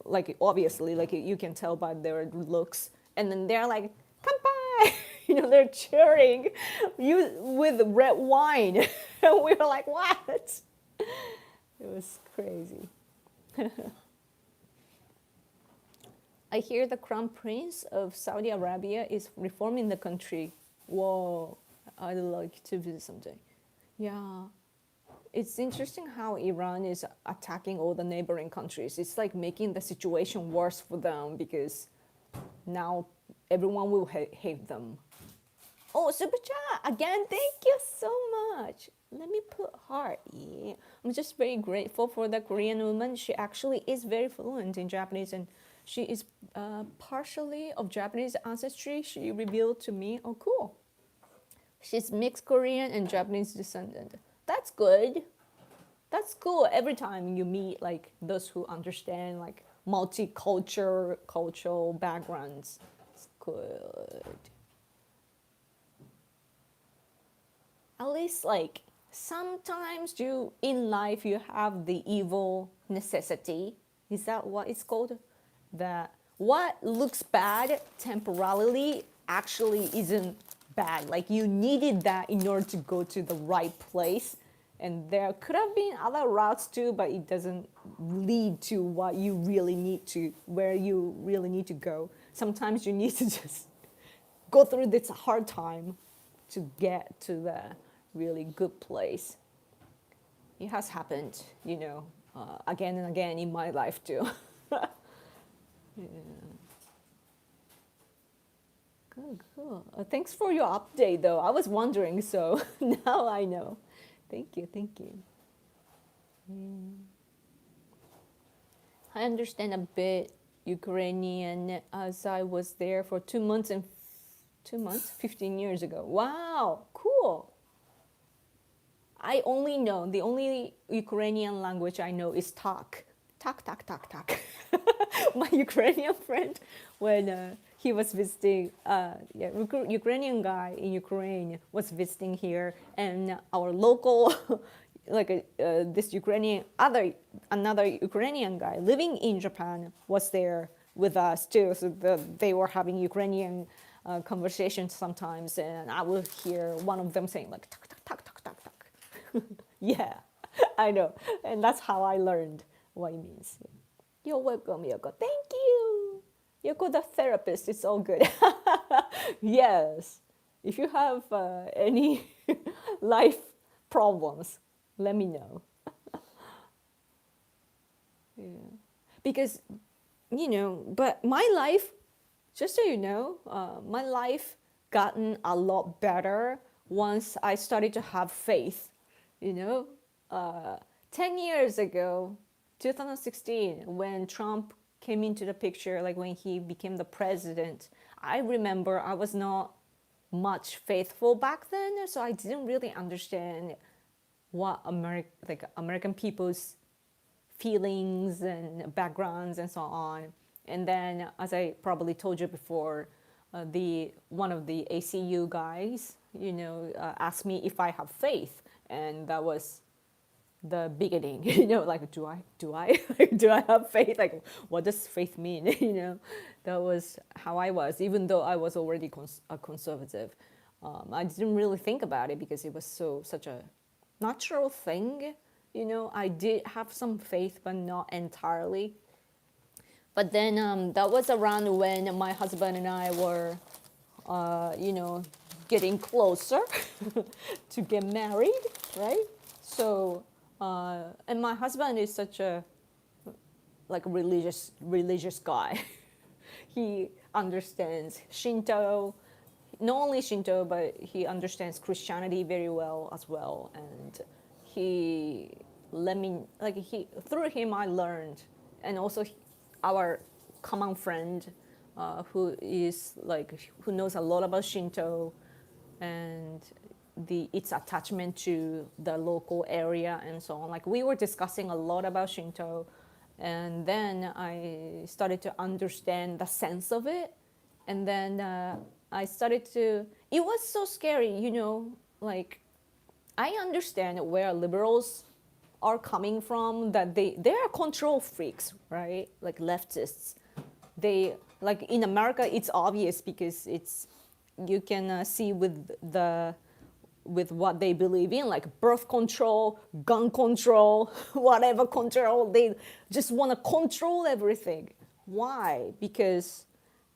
like obviously, like you can tell by their looks. And then they're like, "Kanpai!" They're cheering you with red wine. And we were like, what? It was crazy. I hear the Crown Prince of Saudi Arabia is reforming the country. Whoa, I'd like to visit someday. Yeah. It's interesting how Iran is attacking all the neighboring countries. It's like making the situation worse for them, because now everyone will hate them. Oh, super chat again! Thank you so much. Let me put heart. Yeah, I'm just very grateful for the Korean woman. She actually is very fluent in Japanese, and she is partially of Japanese ancestry. She revealed to me. Oh, cool. She's mixed Korean and Japanese descendant. That's good. That's cool. Every time you meet like those who understand like cultural backgrounds, it's good. At least like sometimes in life you have the evil necessity. Is that what it's called? That what looks bad temporarily actually isn't bad. Like you needed that in order to go to the right place. And there could have been other routes too, but it doesn't lead to where you really need to go. Sometimes you need to just go through this hard time to get to the really good place. It has happened, again and again in my life too. Yeah. Good. Thanks for your update, though. I was wondering, so now I know. Thank you. I understand a bit Ukrainian as I was there for 2 months 15 years ago. Wow, cool. The only Ukrainian language I know is tak. Tak. My Ukrainian friend, when he was visiting, Ukrainian guy in Ukraine was visiting here, and our local, this another Ukrainian guy living in Japan was there with us too. So they were having Ukrainian conversations sometimes, and I would hear one of them saying like tak. Yeah, I know, and that's how I learned what it means. You're welcome, Yoko. Thank you. Yoko, the therapist. It's all good. Yes. If you have any life problems, let me know. Yeah. Because, but my life, just so you know, my life gotten a lot better once I started to have faith. 10 years ago, 2016, when Trump came into the picture, like when he became the president, I remember I was not much faithful back then, so I didn't really understand what American people's feelings and backgrounds and so on. And then, as I probably told you before, one of the ACU guys, asked me if I have faith, and that was the beginning. Like, do I have faith? Like, what does faith mean? That was how I was, even though I was already a conservative. I didn't really think about it because it was such a natural thing. I did have some faith, but not entirely. But then that was around when my husband and I were, getting closer to get married, right? So, and my husband is such a religious guy. He understands Shinto, not only Shinto, but he understands Christianity very well as well. And through him I learned, and also our common friend who knows a lot about Shinto and its attachment to the local area and so on. Like we were discussing a lot about Shinto, and then I started to understand the sense of it, and then I started to. It was so scary, like I understand where liberals are coming from, that they are control freaks, right? Like leftists. They like in America it's obvious because it's you can see with what they believe in, like birth control, gun control, whatever control. They just want to control everything. Why? Because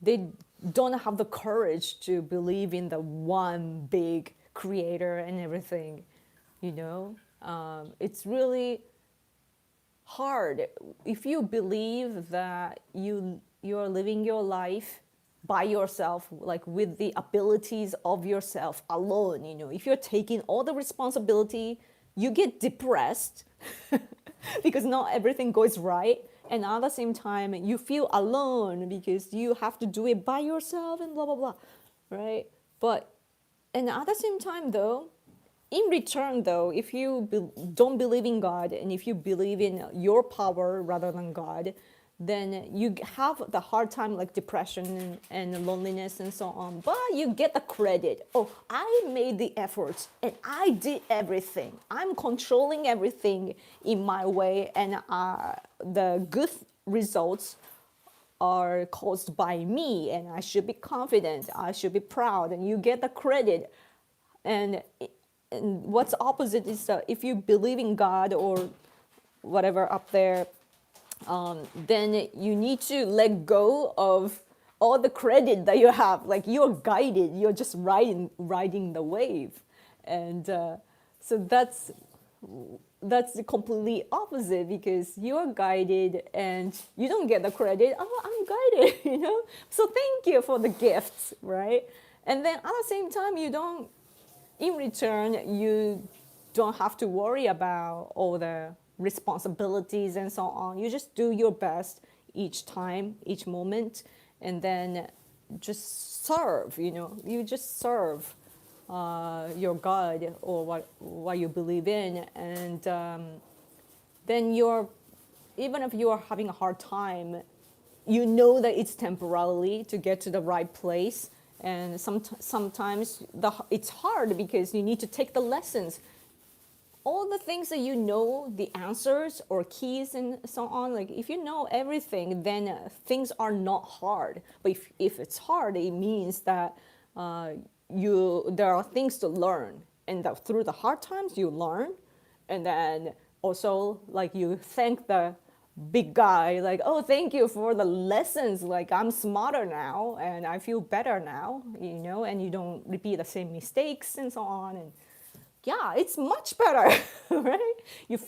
they don't have the courage to believe in the one big creator and everything. It's really hard if you believe that you're living your life by yourself, like with the abilities of yourself alone. If you're taking all the responsibility, you get depressed because not everything goes right, and at the same time you feel alone because you have to do it by yourself and blah blah blah, right? But and at the same time though, in return though, if you don't believe in God and if you believe in your power rather than God, then you have the hard time, like depression and loneliness and so on, but you get the credit. Oh, I made the efforts and I did everything. I'm controlling everything in my way, and the good results are caused by me, and I should be confident, I should be proud, and you get the credit. And what's opposite is if you believe in God or whatever up there, then you need to let go of all the credit that you have. Like you're guided, you're just riding the wave, and so that's the completely opposite, because you're guided and you don't get the credit. Oh, I'm guided, So thank you for the gifts, right? And then at the same time, in return, you don't have to worry about all the responsibilities and so on. You just do your best each time, each moment, and then just serve. You just serve your God or what you believe in, and then even if you are having a hard time, you know that it's temporarily to get to the right place. And sometimes it's hard because you need to take the lessons. All the things that the answers or keys and so on, like if you know everything, then things are not hard. But if it's hard, it means that there are things to learn. And that through the hard times, you learn. And then also, like, you thank the big guy, like, oh, thank you for the lessons, like I'm smarter now and I feel better now, and you don't repeat the same mistakes and so on. And yeah, it's much better. Right? You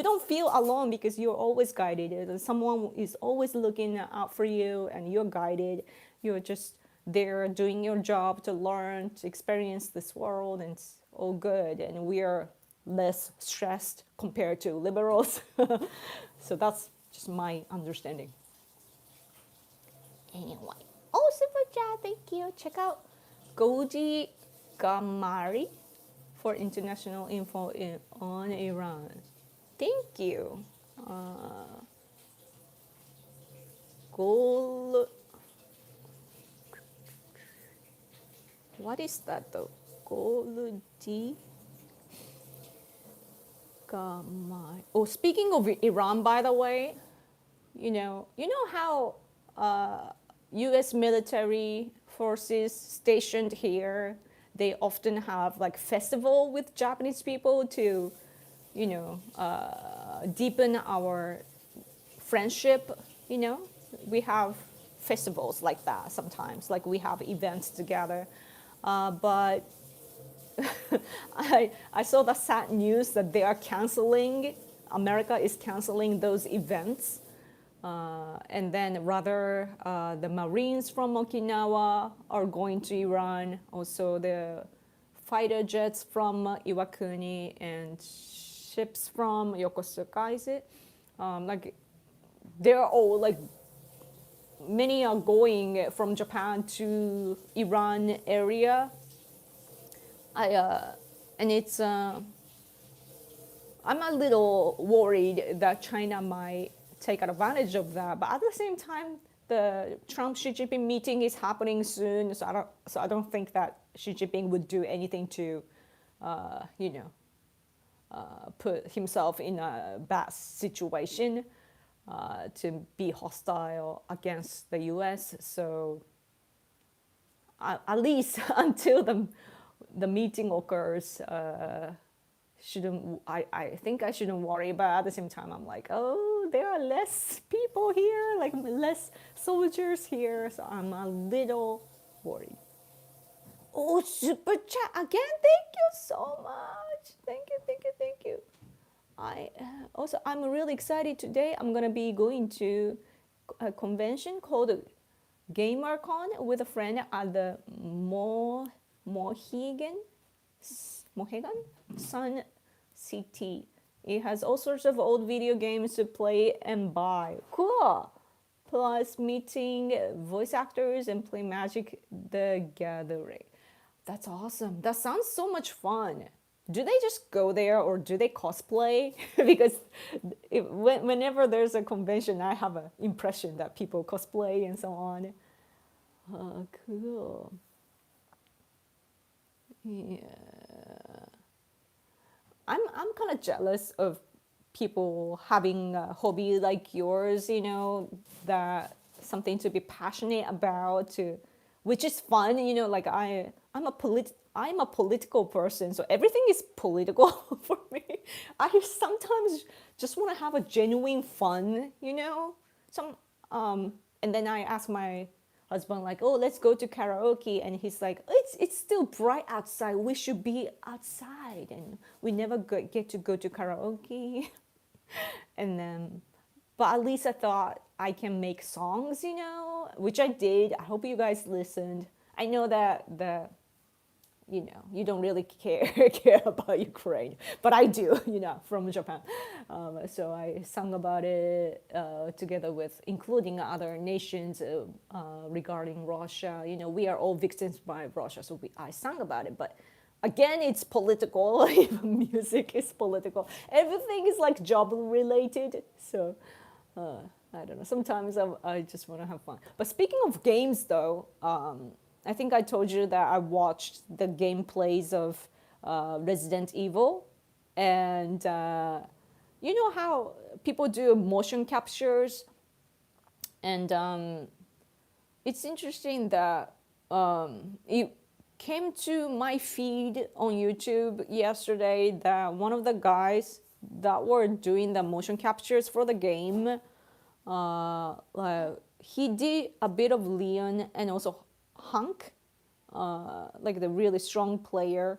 don't feel alone because you're always guided, and someone is always looking out for you, and you're guided. You're just there doing your job to learn, to experience this world, and it's all good. And we are less stressed compared to liberals. So that's just my understanding. Anyway, super chat, thank you. Check out Goji Gamari for international info on Iran. Thank you. What is that though? Goludi Gamari. Oh, speaking of Iran, by the way, you know how U.S. military forces stationed here, they often have like festival with Japanese people to, deepen our friendship. We have festivals like that sometimes, like we have events together. But I saw the sad news that America is canceling those events. And then rather the Marines from Okinawa are going to Iran, also the fighter jets from Iwakuni and ships from Yokosuka, is it? Like they're all like many are going from Japan to Iran area. And it's I'm a little worried that China might take advantage of that. But at the same time, the Trump Xi Jinping meeting is happening soon, so I don't think that Xi Jinping would do anything to, put himself in a bad situation, to be hostile against the U.S. So at least until the meeting occurs, I think I shouldn't worry, but at the same time I'm like, oh, there are less people here, like less soldiers here, so I'm a little worried. Oh, super chat again, thank you so much. Thank you. I'm really excited today. I'm gonna be going to a convention called GamerCon with a friend at the Mohegan Sun City. It has all sorts of old video games to play and buy. Cool. Plus meeting voice actors and play Magic the Gathering. That's awesome. That sounds so much fun. Do they just go there or do they cosplay? Because whenever there's a convention, I have an impression that people cosplay and so on. Oh, cool. Yeah. I'm kind of jealous of people having a hobby like yours, that something to be passionate about, which is fun, like I'm a political person, so everything is political for me. I sometimes just want to have a genuine fun, and then I ask my husband, like, oh, let's go to karaoke, and he's like, it's still bright outside, we should be outside, and we never get to go to karaoke. And then, but at least I thought I can make songs, which I did. I hope you guys listened. I know that you don't really care about Ukraine, but I do, from Japan. So I sung about it together with, including other nations, regarding Russia. We are all victims by Russia, so I sang about it. But again, it's political. Even music is political. Everything is like job related. So I don't know. Sometimes I just want to have fun. But speaking of games, though. I think I told you that I watched the gameplays of Resident Evil, and you know how people do motion captures, and it's interesting that it came to my feed on YouTube yesterday that one of the guys that were doing the motion captures for the game, he did a bit of Leon and also Hank, like the really strong player,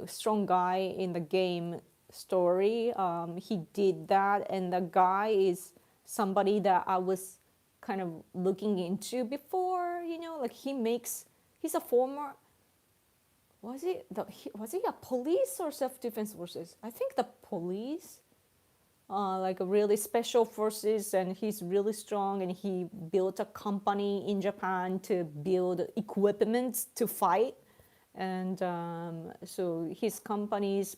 strong guy in the game story. He did that, and the guy is somebody that I was kind of looking into before, like he's a former, was he a police or self-defense forces? I think the police. Like a really special forces, and he's really strong, and he built a company in Japan to build equipment to fight, and so his company's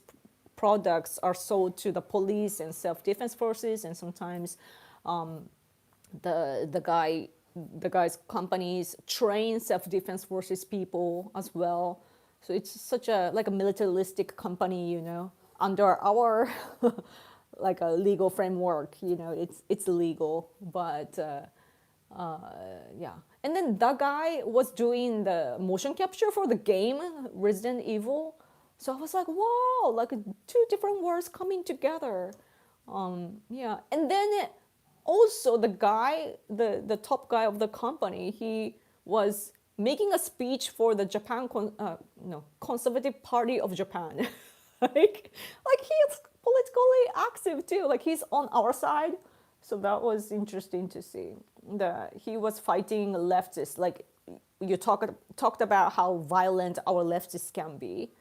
products are sold to the police and self-defense forces, and sometimes the guy's companies train self-defense forces people as well. So it's such a militaristic company, under our like a legal framework, it's illegal, but yeah. And then that guy was doing the motion capture for the game Resident Evil, so I was like, wow, like two different worlds coming together. Yeah. And then also the guy, the top guy of the company, he was making a speech for the Conservative Party of Japan. like he's politically active too, like he's on our side. So that was interesting to see that he was fighting leftists. Like you talked about how violent our leftists can be.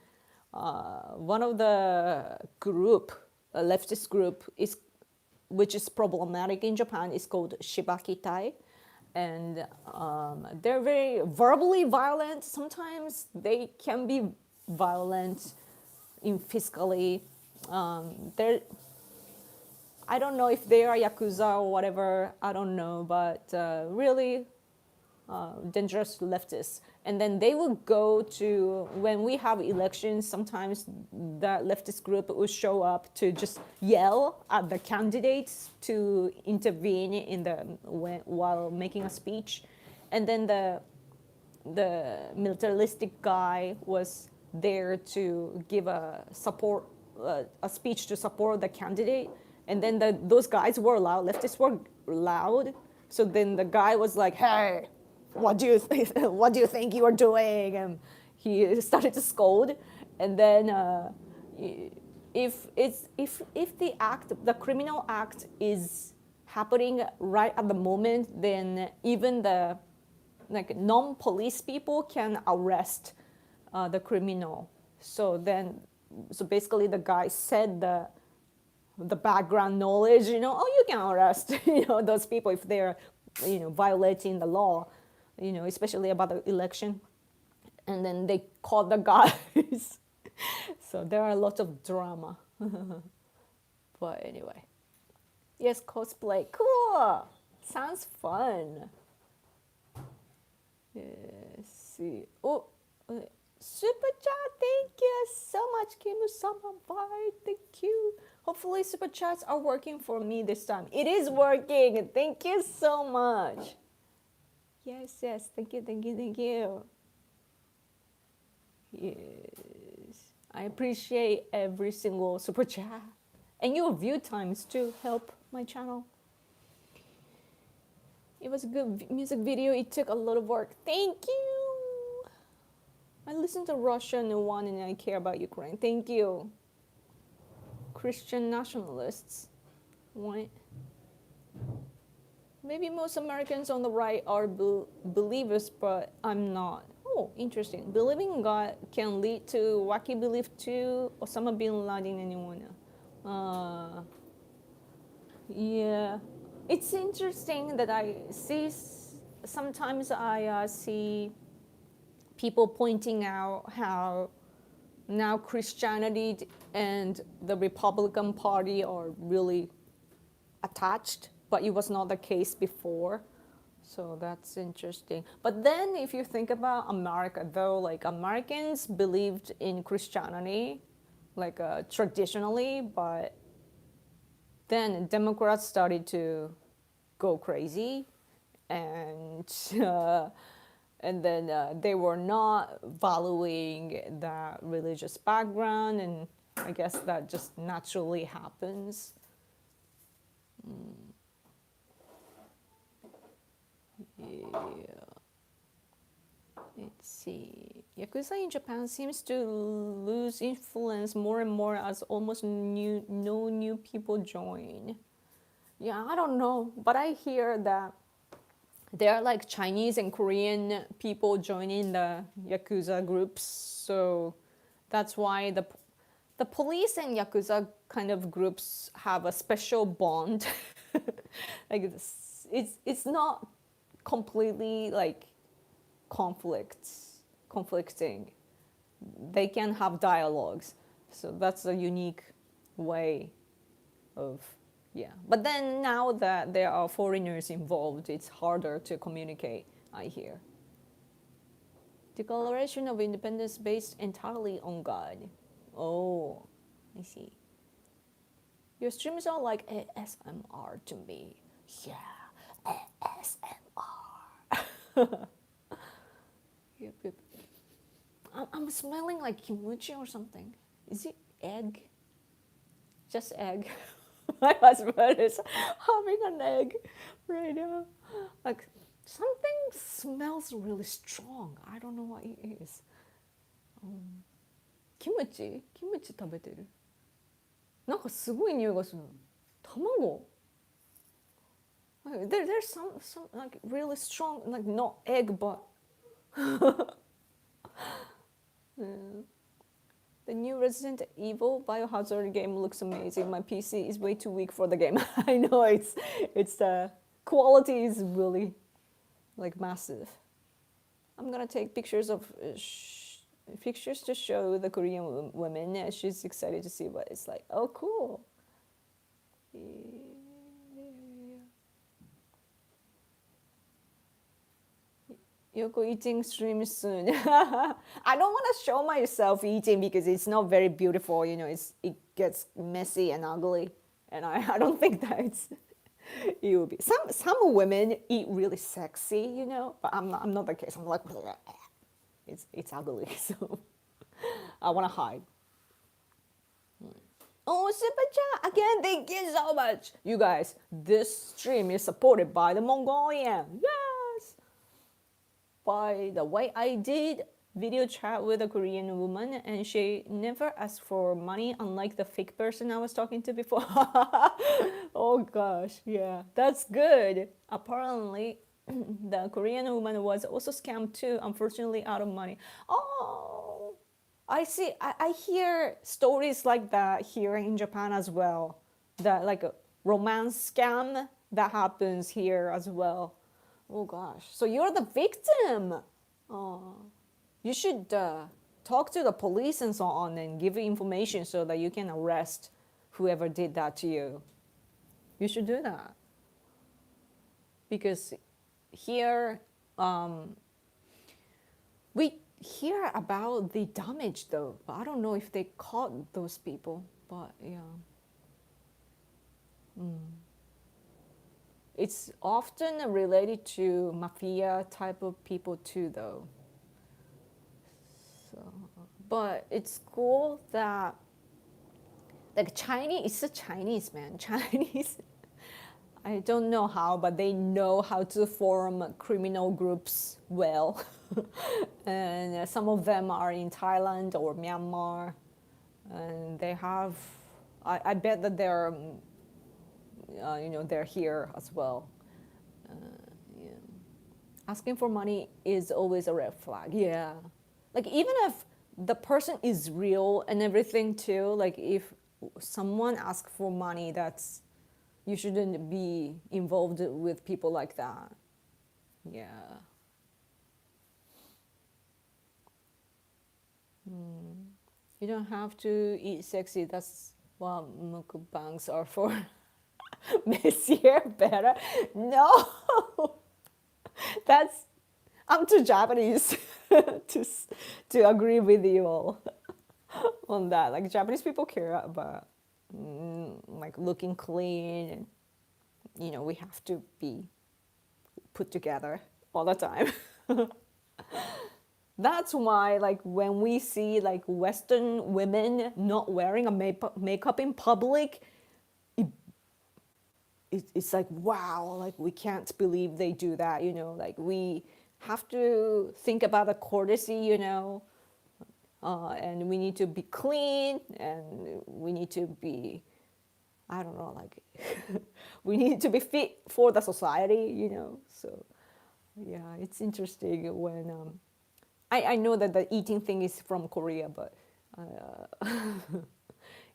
One of the leftist group which is problematic in Japan, is called Shibakitai, and they're very verbally violent. Sometimes they can be violent in physically. They're I don't know if they are yakuza or whatever. I don't know, but really dangerous leftists. And then they will go to, when we have elections, sometimes that leftist group will show up to just yell at the candidates to intervene in while making a speech. And then the militaristic guy was there to give a speech to support the candidate. And then those guys were loud, leftists were loud. So then the guy was like, hey, what do you think you are doing? And he started to scold. And then if the criminal act is happening right at the moment, then even the non-police people can arrest the criminal. So basically the guy said the background knowledge, you can arrest, those people if they're, violating the law, especially about the election. And then they caught the guys. So there are a lot of drama. But anyway. Yes, cosplay. Cool. Sounds fun. Let's see. Oh, super chat. Thank you so much, Kimu-sama. Bye. Thank you. Hopefully super chats are working for me this time. It is working. Thank you so much. Yes. Thank you. Yes. I appreciate every single super chat. And your view times too help my channel. It was a good music video. It took a lot of work. Thank you. I listened to Russian one and I care about Ukraine. Thank you. Christian nationalists. What? Maybe most Americans on the right are believers, but I'm not. Oh, interesting. Believing in God can lead to wacky belief too. Osama bin Laden, anyone? Yeah. It's interesting that I see, sometimes I see people pointing out how now Christianity and the Republican Party are really attached, but it was not the case before. So that's interesting. But then if you think about America, though, like Americans believed in Christianity, like traditionally, but then Democrats started to go crazy, and then they were not valuing that religious background, and I guess that just naturally happens. Yeah. Let's see. Yakuza in Japan seems to lose influence more and more as almost no new people join. Yeah, I don't know, but I hear that there are like Chinese and Korean people joining the Yakuza groups, so that's why the police and Yakuza kind of groups have a special bond. Like it's not completely like conflicting. They can have dialogues, so that's a unique way of, yeah. But then now that there are foreigners involved, it's harder to communicate, I hear. Declaration of Independence based entirely on God. Oh, I see. Your streams are like ASMR to me. Yeah, ASMR. Yep. I'm smelling like kimchi or something. Is it egg? Just egg. My husband is having an egg right now. Like something smells really strong. I don't know what it is. Kimchi? Kimchi 食べてる？なんかすごい匂いがする。卵? There's some like really strong, like not egg, but the new Resident Evil Biohazard game looks amazing. My PC is way too weak for the game. I know it's quality is really like massive. I'm gonna take pictures of pictures to show the Korean women. And she's excited to see what it's like. Oh, cool. Yoko eating stream soon. I don't want to show myself eating because it's not very beautiful. You know, it gets messy and ugly, and I don't think that it will be. Some women eat really sexy, you know, but I'm not the case. I'm like, it's ugly, so I want to hide. Oh, super chat again! Thank you so much, you guys. This stream is supported by the Mongolian. Yes. By the way, I did video chat with a Korean woman, and she never asked for money, unlike the fake person I was talking to before. Oh gosh, yeah, that's good. Apparently, the Korean woman was also scammed too, unfortunately, out of money. Oh, I see. I hear stories like that here in Japan as well. That like a romance scam that happens here as well. Oh gosh. So you're the victim. Oh, you should talk to the police and so on and give you information so that you can arrest whoever did that to you. You should do that. Because here, we hear about the damage though, but I don't know if they caught those people. But yeah. It's often related to mafia type of people too, though. So, but it's cool that like Chinese, it's a Chinese man. Chinese, I don't know how, but they know how to form criminal groups well. And some of them are in Thailand or Myanmar, and they have. I bet that they're they're here as well. Yeah. Asking for money is always a red flag. Yeah, like even if the person is real and everything too, like if someone asks for money, that's you shouldn't be involved with people like that. Yeah. You don't have to eat sexy. That's what mukbangs are for. Messier better? No, that's I'm too Japanese to to agree with you all on that. Like Japanese people care about like looking clean, and we have to be put together all the time. That's why, like, when we see like Western women not wearing a makeup in public, it's like, wow, like we can't believe they do that. Like we have to think about the courtesy, and we need to be clean, and we need to be, I don't know, like we need to be fit for the society. So yeah, it's interesting when I know that the eating thing is from Korea, but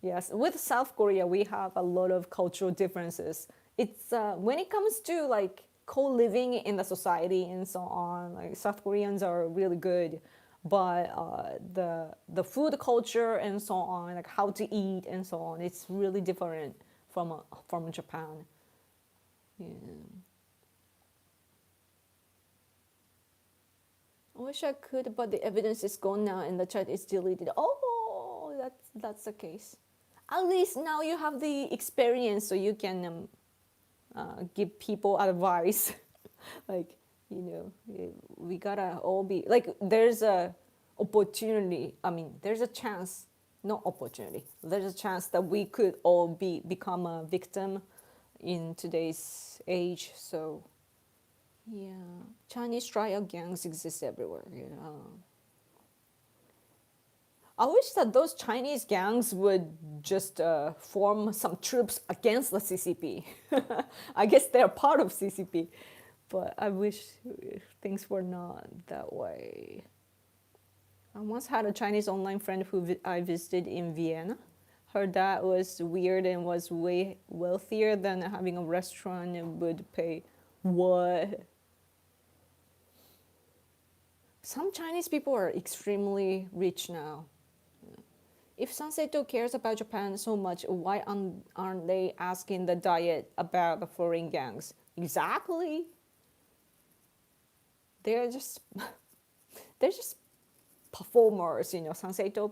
yes, with South Korea, we have a lot of cultural differences. It's when it comes to like co-living in the society and so on, like South Koreans are really good, but the food culture and so on, like how to eat and so on, it's really different from Japan. Yeah. I wish I could, but the evidence is gone now and the chat is deleted. Oh, that's the case. At least now you have the experience, so you can give people advice. Like, we gotta all be like, there's a opportunity. I mean, there's a chance, not opportunity. There's a chance that we could all become a victim in today's age. So yeah, Chinese trial gangs exist everywhere. I wish that those Chinese gangs would just form some troops against the CCP. I guess they're part of CCP, but I wish things were not that way. I once had a Chinese online friend who I visited in Vienna. Her dad was weird and was way wealthier than having a restaurant and would pay what? some Chinese people are extremely rich now. If Sanseto cares about Japan so much, why aren't they asking the diet about the foreign gangs? Exactly. They're just they're just performers, you know. Sanseto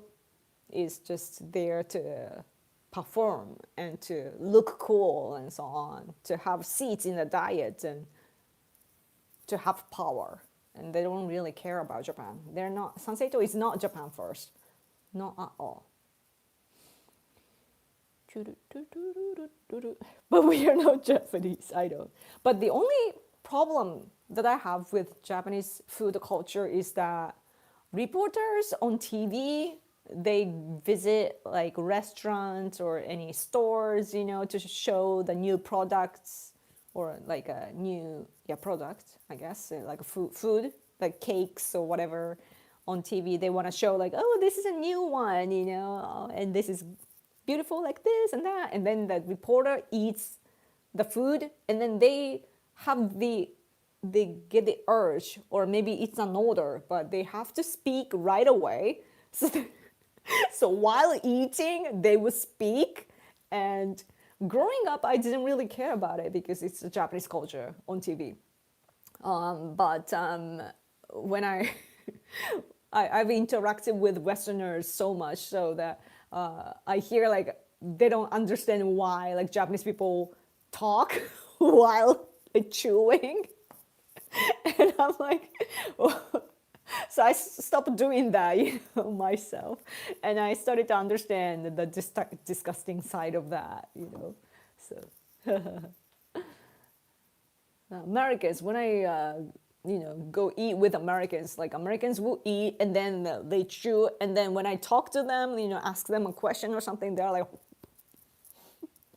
is just there to perform and to look cool and so on, to have seats in the diet and to have power. And they don't really care about Japan. They're not, Sanseito is not Japan first, not at all. But we are not Japanese, I don't. But the only problem that I have with Japanese food culture is that reporters on TV, they visit like restaurants or any stores, you know, to show the new products or like a new product, I guess, like food like cakes or whatever on TV. They want to show like, oh, this is a new one, you know, and this is beautiful like this and that. And then the reporter eats the food, and then they get the urge, or maybe it's an order, but they have to speak right away. So, so while eating, they would speak. And growing up, I didn't really care about it because it's a Japanese culture on TV. But when I've interacted with Westerners so much so that I hear like they don't understand why like Japanese people talk while like, chewing. And I'm like, well, so I stopped doing that, you know, myself, and I started to understand the disgusting side of that, you know. So Americans, when I you know, go eat with Americans, like Americans will eat and then they chew, and then when I talk to them, you know, ask them a question or something, they're like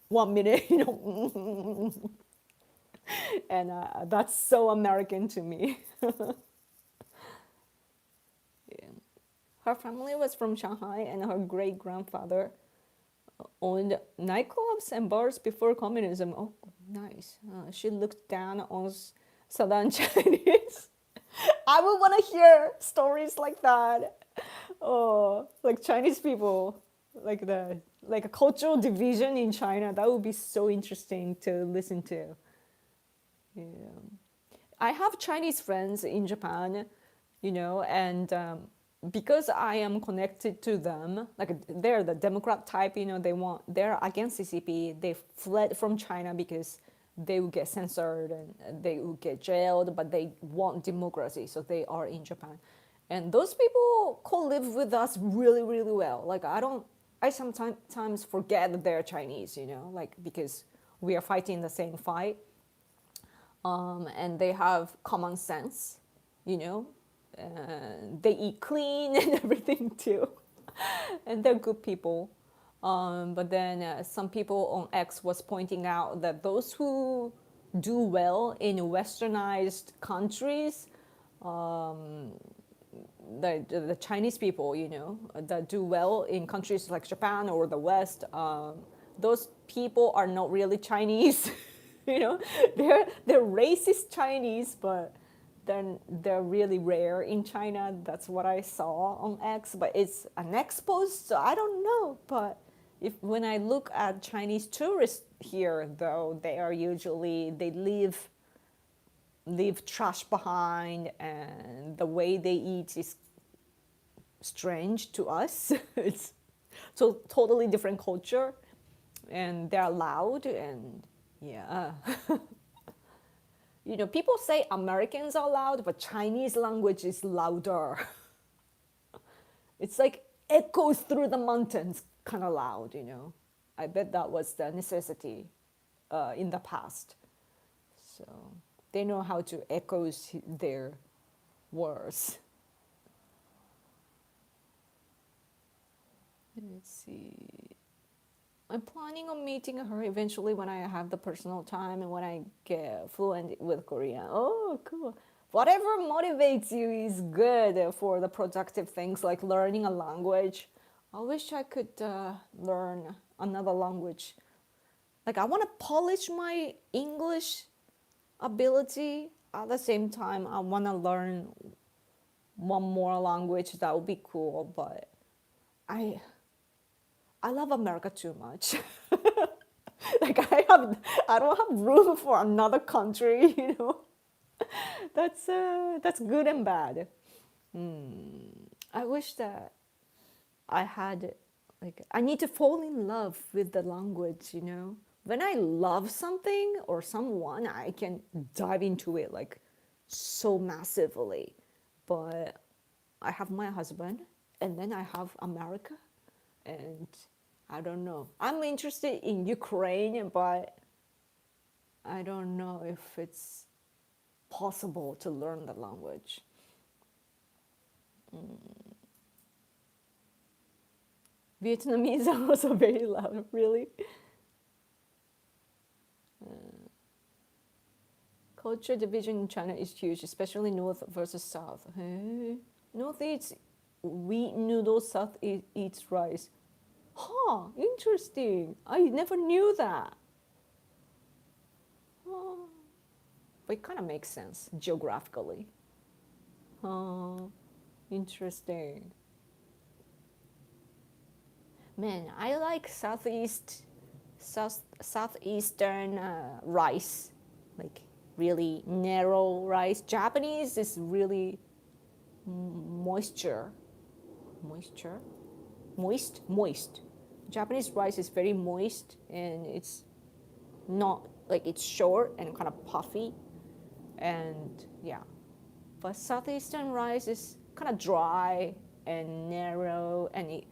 1 minute, you know. And that's so American to me. Yeah. Her family was from Shanghai, and her great grandfather owned nightclubs and bars before communism. Oh, nice. She looked down on Southern Chinese. I would want to hear stories like that. Oh, like Chinese people, like a cultural division in China. That would be so interesting to listen to. Yeah. I have Chinese friends in Japan, you know, and because I am connected to them, like they're the Democrat type, you know, they're against CCP. They fled from China because they would get censored and they would get jailed, but they want democracy, so they are in Japan. And those people co-live with us really, really well. Like I sometimes forget that they're Chinese, you know, like because we are fighting the same fight. And they have common sense, you know. They eat clean and everything too, and they're good people. But then some people on X was pointing out that those who do well in westernized countries, the Chinese people, you know, that do well in countries like Japan or the West, those people are not really Chinese. You know, they're racist Chinese, but they're really rare in China. That's what I saw on X, but it's an X post, so I don't know. But when I look at Chinese tourists here, though, they leave trash behind, and the way they eat is strange to us. It's so totally different culture, and they're loud and yeah. You know, people say Americans are loud, but Chinese language is louder. It's like echoes through the mountains, kind of loud, you know. I bet that was the necessity in the past. So they know how to echo their words. Let's see. I'm planning on meeting her eventually when I have the personal time and when I get fluent with Korean. Oh, cool. Whatever motivates you is good for the productive things like learning a language. I wish I could learn another language. Like, I want to polish my English ability. At the same time, I want to learn one more language, that would be cool. But I I love America too much. Like I don't have room for another country, you know. That's good and bad. I wish that I had, like, I need to fall in love with the language, you know. When I love something or someone, I can dive into it like so massively. But I have my husband, and then I have America, and I don't know. I'm interested in Ukraine, but I don't know if it's possible to learn the language. Vietnamese are also very loud, really. Culture division in China is huge, especially North versus South. Hey. North eats wheat noodles, South eats rice. Huh, interesting. I never knew that. Oh, but it kind of makes sense geographically. Oh, interesting. Man, I like southeastern rice, like really narrow rice. Japanese is really moisture, moisture, moist. Japanese rice is very moist, and it's not like, it's short and kind of puffy, and yeah. But southeastern rice is kind of dry and narrow, and it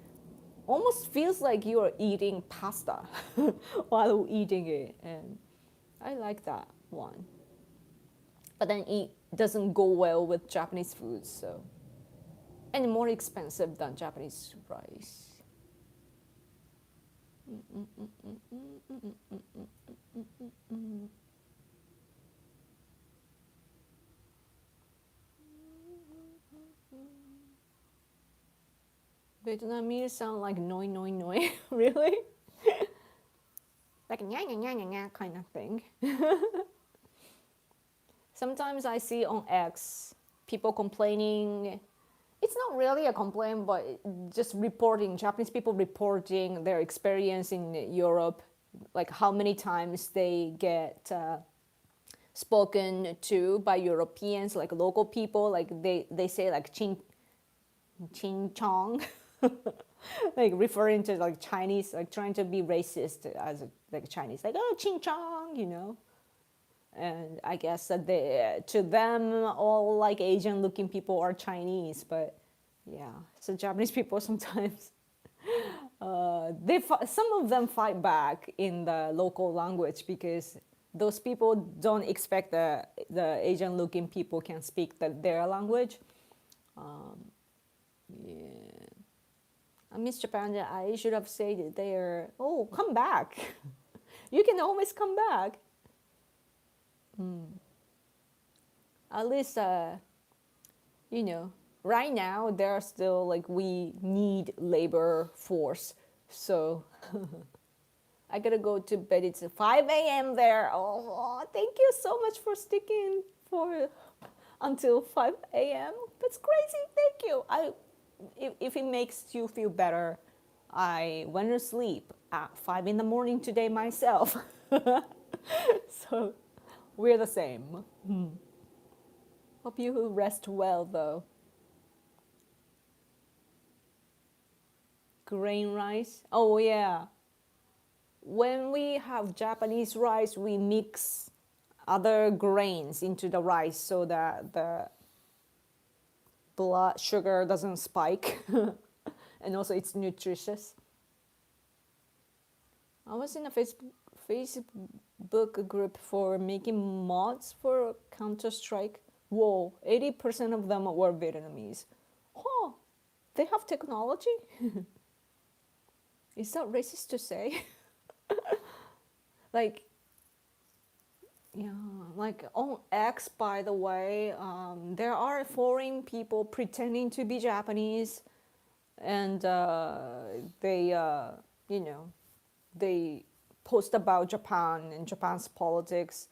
almost feels like you are eating pasta while eating it, and I like that one. But then it doesn't go well with Japanese food, so, and more expensive than Japanese rice. Vietnamese sound like noi noi noi, really? Like nya nya nya nya nya kind of thing. Sometimes I see on X people complaining. It's not really a complaint, but just reporting, Japanese people reporting their experience in Europe, like how many times they get spoken to by Europeans, like local people, like they say like chin chong, like referring to like Chinese, like trying to be racist as like Chinese, like, oh, chin chong, you know. And I guess that to them, all like Asian looking people are Chinese, but yeah, so Japanese people sometimes some of them fight back in the local language, because those people don't expect the Asian looking people can speak their language. Yeah, I miss Japan. I should have said there, oh, come back. You can always come back. At least you know, right now they're still like, we need labor force, so I gotta go to bed. It's 5 a.m. there. Oh, thank you so much for sticking for until 5 a.m. That's crazy. Thank you. If it makes you feel better, I went to sleep at 5 in the morning today myself. So we're the same. Hope you rest well, though. Grain rice. Oh, yeah. When we have Japanese rice, we mix other grains into the rice so that the blood sugar doesn't spike. And also it's nutritious. I was in a Facebook group for making mods for Counter-Strike. Whoa, 80% of them were Vietnamese. Huh, they have technology? Is that racist to say? Like, yeah, like on X, by the way, there are foreign people pretending to be Japanese, and they, you know, they post about Japan and Japan's politics,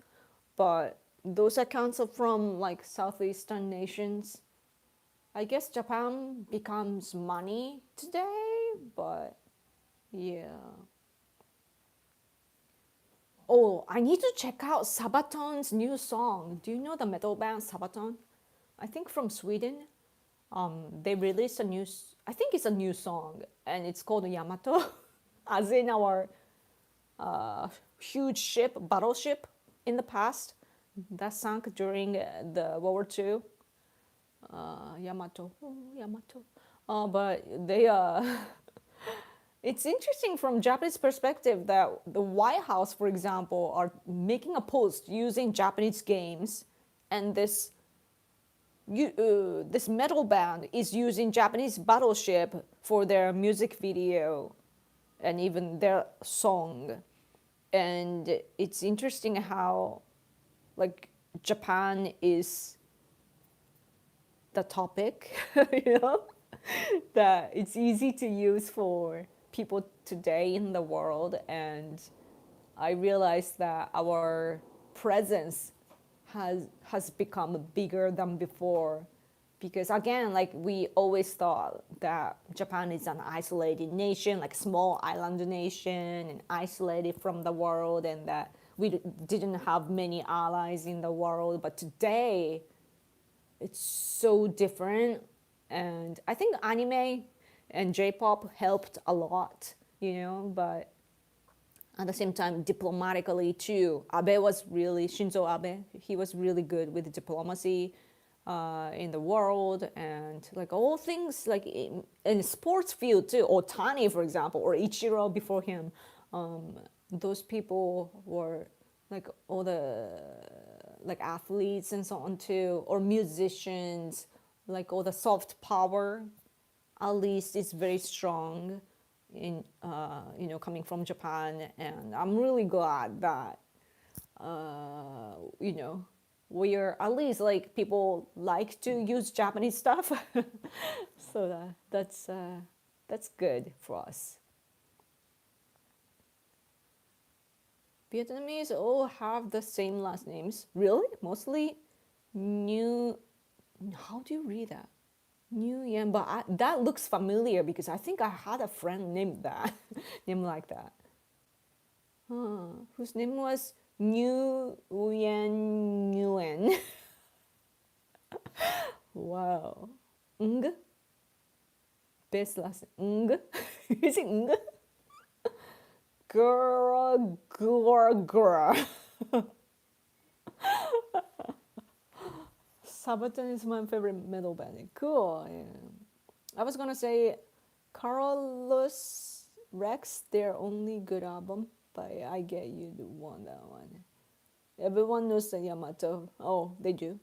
but those accounts are from like southeastern nations. I guess Japan becomes money today, but yeah. Oh, I need to check out Sabaton's new song. Do you know the metal band Sabaton? I think from Sweden. They released a new, I think it's a new song, and it's called Yamato, as in our huge ship, battleship in the past that sank during the World War II. Yamato, oh, Yamato. But they, it's interesting from Japanese perspective that the White House, for example, are making a post using Japanese games, and this metal band is using Japanese battleship for their music video and even their song. And it's interesting how like Japan is the topic, you know, that it's easy to use for people today in the world. And I realized that our presence has become bigger than before, because again, like we always thought that Japan is an isolated nation, like small island nation and isolated from the world, and that we didn't have many allies in the world. But today it's so different, and I think anime and J-pop helped a lot, you know. But at the same time, diplomatically too, Shinzo Abe, he was really good with diplomacy in the world, and like all things like in sports field too. Otani, for example, or Ichiro before him, those people were like all the like athletes and so on too, or musicians, like all the soft power, at least is very strong in coming from Japan. And I'm really glad that you know, we're at least like people like to use Japanese stuff. So that's good for us. Vietnamese all have the same last names. Really? Mostly New. How do you read that? New Yen, but that looks familiar because I think I had a friend named that, named like that. Whose name was New Yen Nguyen. Wow. Ng? Best last name. Ng? Is it Ng? Gura. Sabaton is my favorite metal band. Cool. Yeah. I was gonna say Carlos Rex, their only good album, but I get you to want that one. Everyone knows the Yamato. Oh, they do.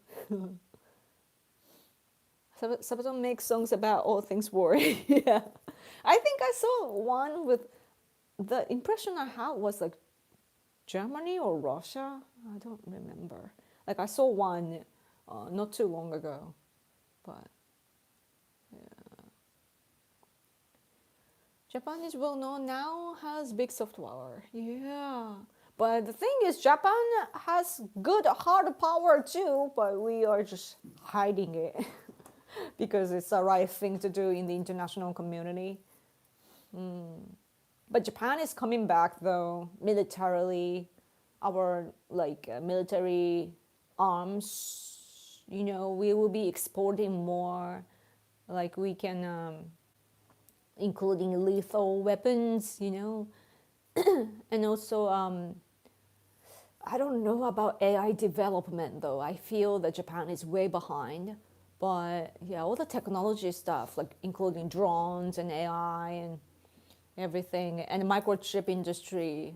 Sabaton makes songs about all things war. Yeah. I think I saw one with, the impression I had was like Germany or Russia. I don't remember. Like I saw one not too long ago, but yeah. Japan is well known now, has big soft power. Yeah. But the thing is, Japan has good hard power too, but we are just hiding it because it's the right thing to do in the international community. But Japan is coming back though, militarily. Our military arms, we will be exporting more. Like we can, including lethal weapons, and also I don't know about AI development though. I feel that Japan is way behind. But yeah, all the technology stuff, like including drones and AI and everything, and the microchip industry,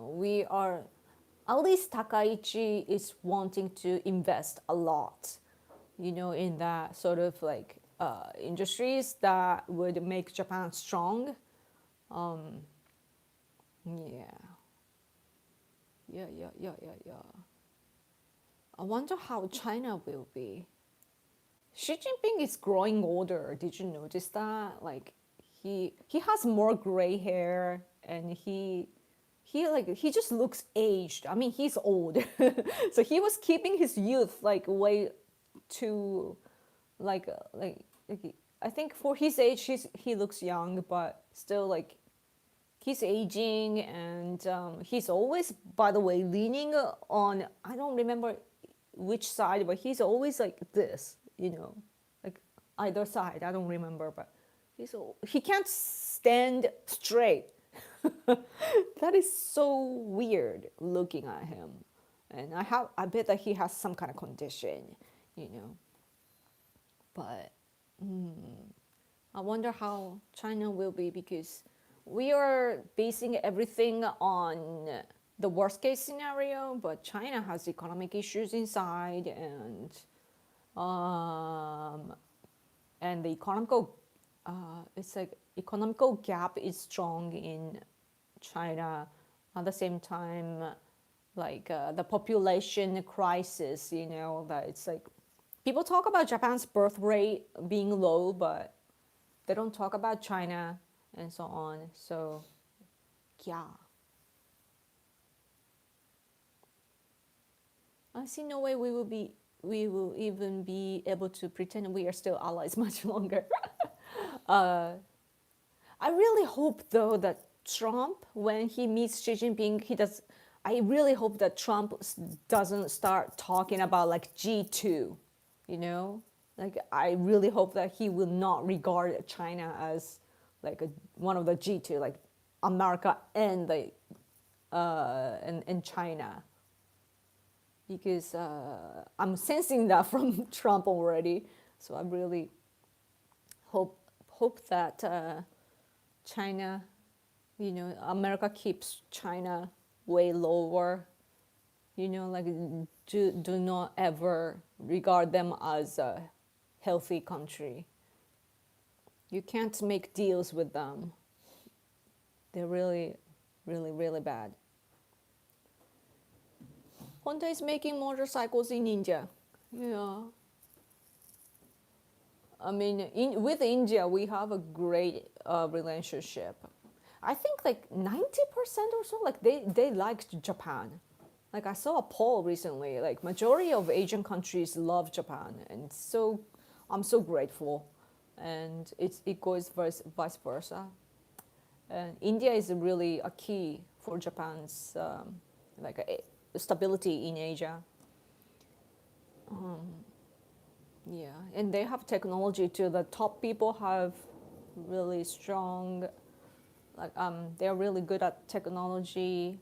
we are, at least Takaichi is wanting to invest a lot, in that sort of industries that would make Japan strong. Yeah. Yeah. I wonder how China will be. Xi Jinping is growing older. Did you notice that? Like, he has more gray hair, and he just looks aged. I mean, he's old. So he was keeping his youth like way too like I think for his age, he looks young, but still like he's aging, and he's always, by the way, leaning on, I don't remember which side, but he's always like this, like either side. I don't remember, but he can't stand straight. That is so weird looking at him, and I bet that he has some kind of condition, you know. But I wonder how China will be, because we are basing everything on the worst case scenario, but China has economic issues inside, and the economical it's like economical gap is strong in China. At the same time, like the population crisis, that it's like people talk about Japan's birth rate being low, but they don't talk about China and so on. So, yeah. I see no way we will even be able to pretend we are still allies much longer. I really hope though that Trump, when he meets Xi Jinping, I really hope that Trump doesn't start talking about like G2, like I really hope that he will not regard China as like one of the G2, like America and the and China, because I'm sensing that from Trump already. So I really hope that China, America keeps China way lower. Like do not ever regard them as a healthy country. You can't make deals with them. They're really, really, really bad. Honda is making motorcycles in India. Yeah. I mean, with India, we have a great relationship. I think like 90% or so, like they liked Japan. Like I saw a poll recently, like majority of Asian countries love Japan, and so I'm so grateful, and it goes vice versa. And India is really a key for Japan's stability in Asia. Yeah, and they have technology too. The top people have really strong, they're really good at technology,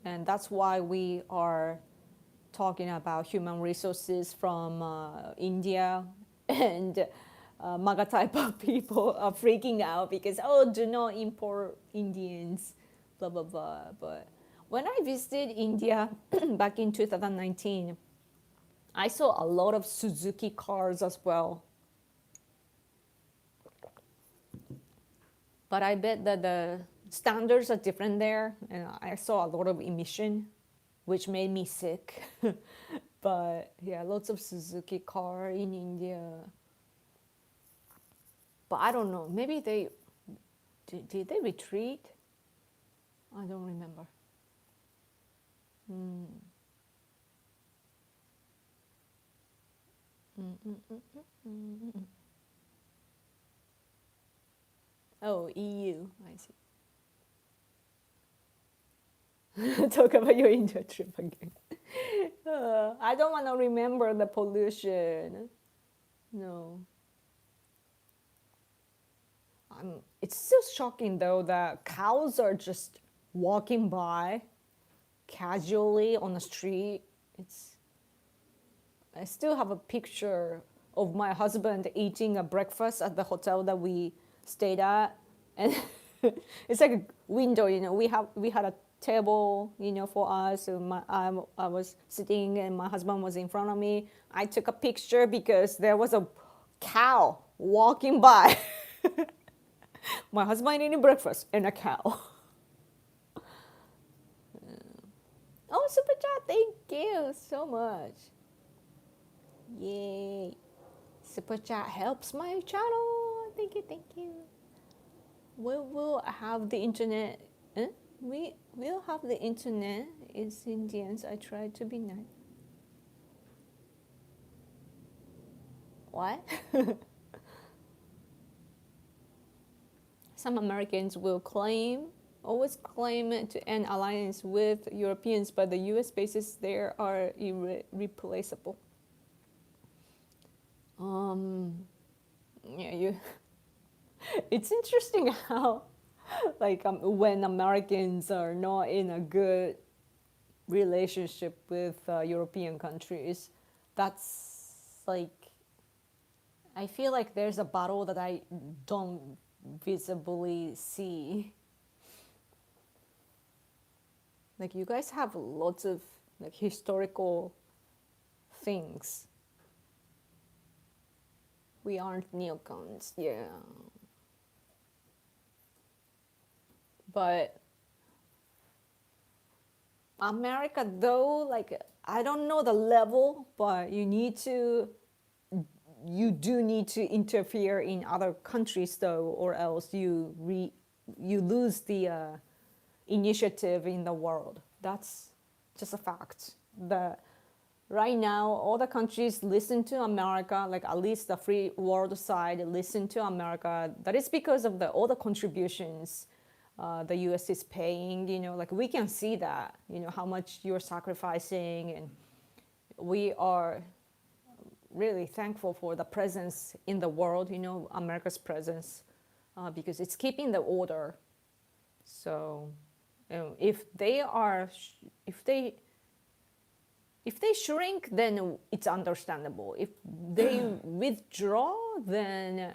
and that's why we are talking about human resources from India, and MAGA type of people are freaking out because, do not import Indians, blah blah blah. But when I visited India back in 2019, I saw a lot of Suzuki cars as well. But I bet that the standards are different there, and I saw a lot of emission, which made me sick. But yeah, lots of Suzuki car in India. But I don't know, maybe did they retreat? I don't remember. Oh, EU, I see. Talk about your India trip again. I don't want to remember the pollution. No. It's still shocking though that cows are just walking by casually on the street. I still have a picture of my husband eating a breakfast at the hotel that we stayed at, and it's like a window. We had a table, for us. So I was sitting, and my husband was in front of me. I took a picture because there was a cow walking by. My husband eating breakfast and a cow. Oh, super chat! Thank you so much. Yay! Super chat helps my channel. Thank you, thank you. We will have the internet. We will have the internet. It's Indians. I try to be nice. What? Some Americans will always claim to end alliance with Europeans, but the US bases there are irreplaceable. Yeah, it's interesting how, like, when Americans are not in a good relationship with European countries, that's like, I feel like there's a battle that I don't visibly see. Like, you guys have lots of like historical things. We aren't neocons, yeah. But America, though, like, I don't know the level, but you do need to interfere in other countries, though, or else you lose the initiative in the world. That's just a fact. Right now, all the countries listen to America, like at least the free world side listen to America. That is because of all the contributions the US is paying. Like, we can see that, how much you're sacrificing, and we are really thankful for the presence in the world, America's presence, because it's keeping the order. So if they shrink, then it's understandable. If they withdraw, then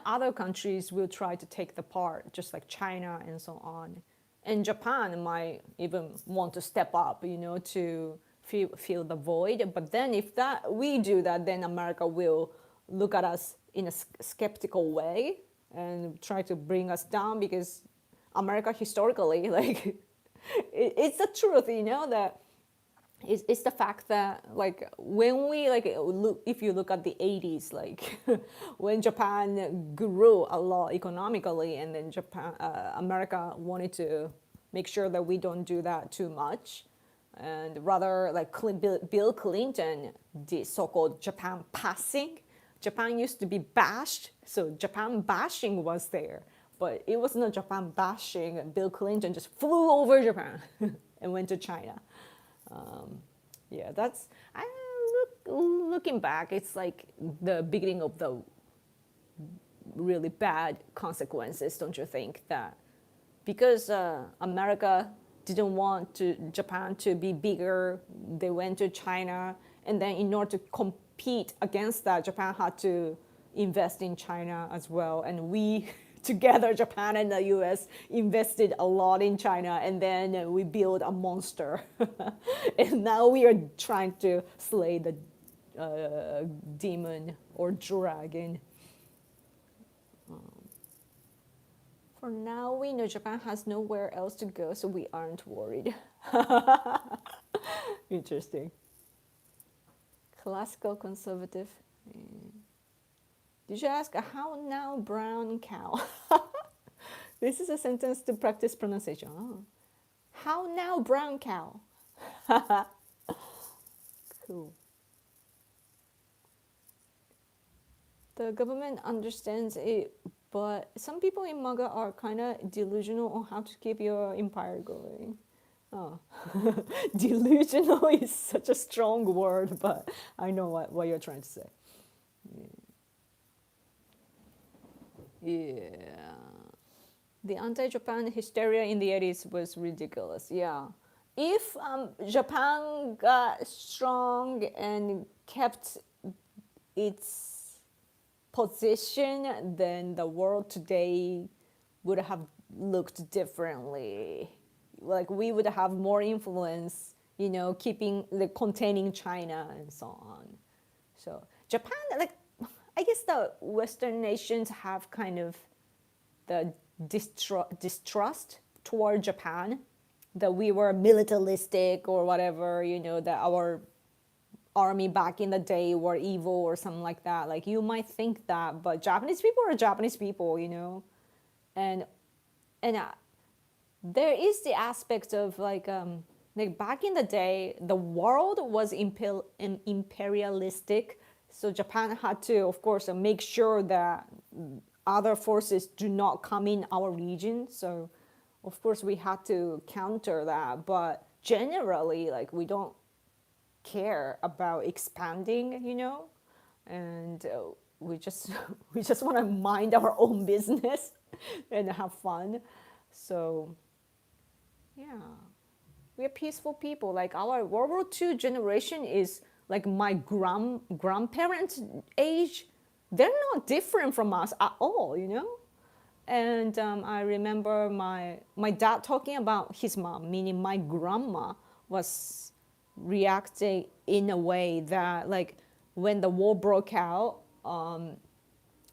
other countries will try to take the part, just like China and so on. And Japan might even want to step up, to fill the void. But then if we do that, then America will look at us in a skeptical way and try to bring us down, because America historically, like, it's the truth, that it's the fact that, like, when we, like, if you look at the 80s, like, when Japan grew a lot economically, and then America wanted to make sure that we don't do that too much, and rather, like, Bill Clinton did so-called Japan passing. Japan used to be bashed, so Japan bashing was there, but it wasn't a Japan bashing. Bill Clinton just flew over Japan and went to China. Yeah, that's, looking back, it's like the beginning of the really bad consequences, don't you think? That because America didn't want Japan to be bigger, they went to China, and then in order to compete against that, Japan had to invest in China as well, and we together, Japan and the US, invested a lot in China, and then we built a monster. And now we are trying to slay the demon or dragon. For now, we know Japan has nowhere else to go, so we aren't worried. Interesting. Classical conservative. Did you ask how now, brown cow? This is a sentence to practice pronunciation. Oh. How now, brown cow? Cool. The government understands it, but some people in MAGA are kind of delusional on how to keep your empire going. Oh. Delusional is such a strong word, but I know what you're trying to say. Yeah. The anti-Japan hysteria in the 80s was ridiculous. Yeah. If Japan got strong and kept its position, then the world today would have looked differently. Like, we would have more influence, containing China and so on. So Japan, like, I guess the Western nations have kind of the distrust toward Japan, that we were militaristic or whatever, that our army back in the day were evil or something like that. Like, you might think that, but Japanese people are Japanese people, and there is the aspect of like back in the day, the world was imperialistic. So Japan had to, of course, make sure that other forces do not come in our region. So, of course, we had to counter that. But generally, like, we don't care about expanding, and we just we just want to mind our own business and have fun. So yeah, we're peaceful people. Like our World War II generation is like my grandparents' age. They're not different from us at all. And I remember my dad talking about his mom, meaning my grandma was reacting in a way that, like, when the war broke out,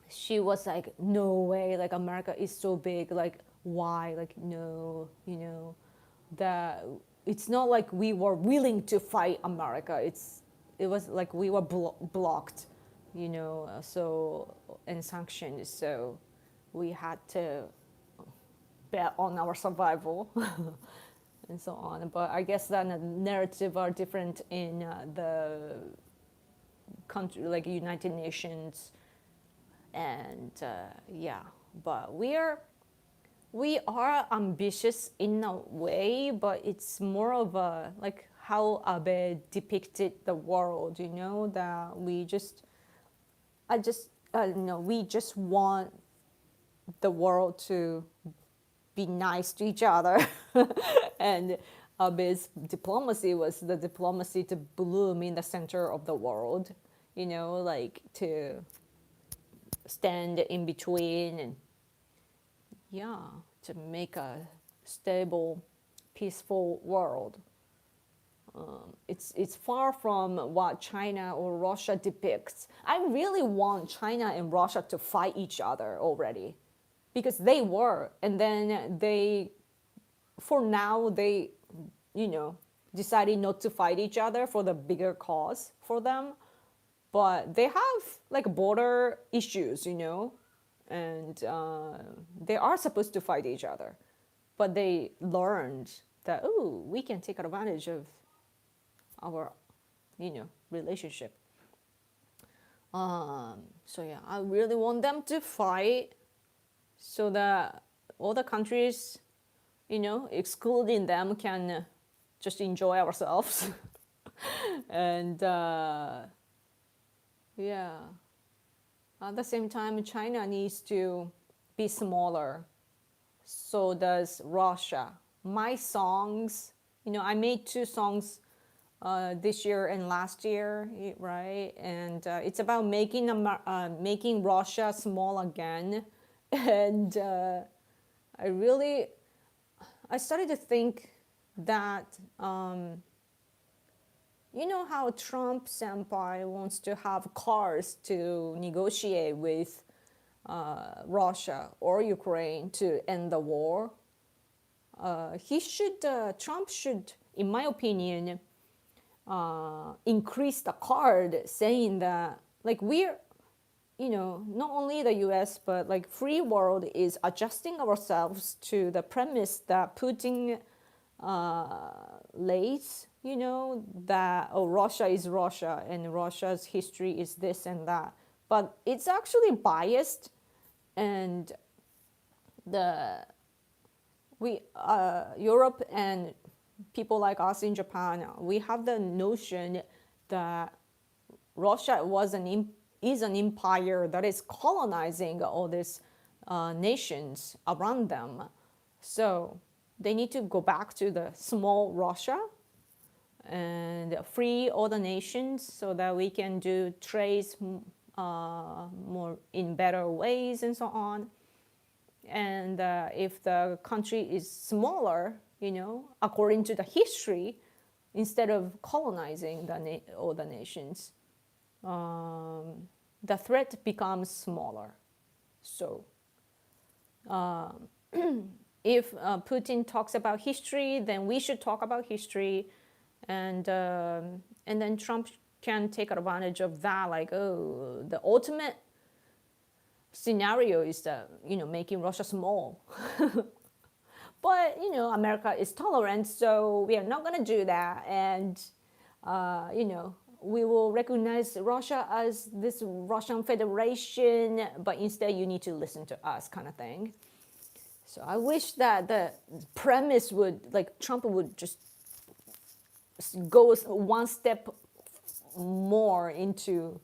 she was like, no way, like, America is so big, like, why, like, no, that it's not like we were willing to fight America. It was like we were blocked, so, and sanctioned. So we had to bet on our survival and so on. But I guess that the narrative are different in the country, like United Nations, and yeah. But we are ambitious in a way, but it's more of a, like, how Abe depicted the world, that we just want the world to be nice to each other. And Abe's diplomacy was the diplomacy to bloom in the center of the world, like to stand in between, and yeah, to make a stable, peaceful world. It's far from what China or Russia depicts. I really want China and Russia to fight each other already, because they were, and then for now they decided not to fight each other for the bigger cause for them. But they have like border issues, and they are supposed to fight each other, but they learned that, oh, we can take advantage of our relationship. So yeah, I really want them to fight so that all the countries, excluding them, can just enjoy ourselves. And yeah, at the same time, China needs to be smaller. So does Russia. My songs, I made 2 songs this year and last year, right? And it's about making Russia small again. And I started to think that, how Trump senpai wants to have cars to negotiate with Russia or Ukraine to end the war. Trump should, in my opinion, increase the card, saying that, like, we're, not only the US, but like free world is adjusting ourselves to the premise that Putin lays, that, oh, Russia is Russia and Russia's history is this and that. But it's actually biased, and Europe and people like us in Japan, we have the notion that Russia is an empire that is colonizing all these nations around them. So they need to go back to the small Russia and free all the nations so that we can do trades more in better ways and so on. And if the country is smaller, according to the history, instead of colonizing all the nations, the threat becomes smaller. So if Putin talks about history, then we should talk about history, and then Trump can take advantage of that, like, oh, the ultimate scenario is that, making Russia small. But, America is tolerant, so we are not going to do that. And, we will recognize Russia as this Russian Federation, but instead you need to listen to us, kind of thing. So I wish that the premise would, like Trump would just go one step more into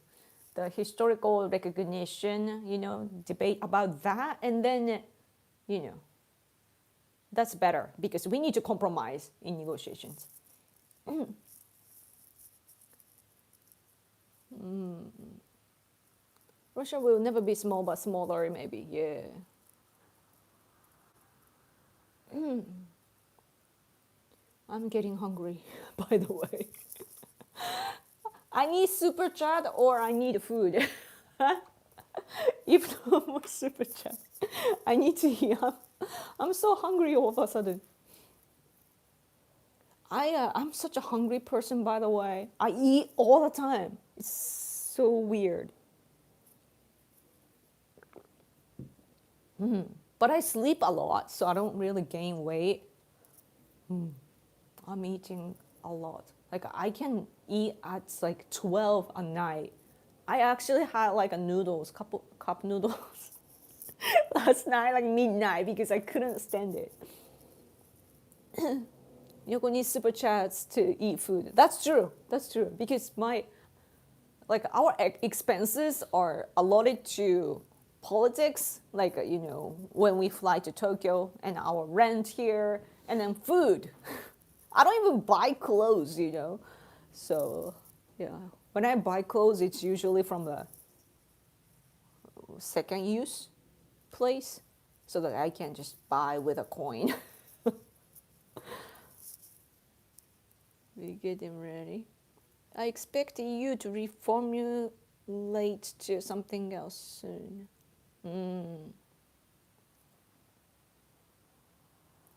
the historical recognition, debate about that, and then, that's better because we need to compromise in negotiations. Russia will never be small, but smaller, maybe. Yeah. I'm getting hungry, by the way. I need super chat or I need food. If no more super chat, I need to eat. I'm so hungry all of a sudden. I'm such a hungry person, by the way. I eat all the time. It's so weird. But I sleep a lot, so I don't really gain weight. I'm eating a lot. Like I can eat at like 12 at night. I actually had like a noodles, cup noodles last night, like midnight, because I couldn't stand it. Yoko needs super chats to eat food. That's true. That's true. Because our expenses are allotted to politics, like, when we fly to Tokyo and our rent here, and then food. I don't even buy clothes, So, yeah. When I buy clothes, it's usually from a second use place so that I can just buy with a coin. We getting ready. I expect you to reformulate to something else soon.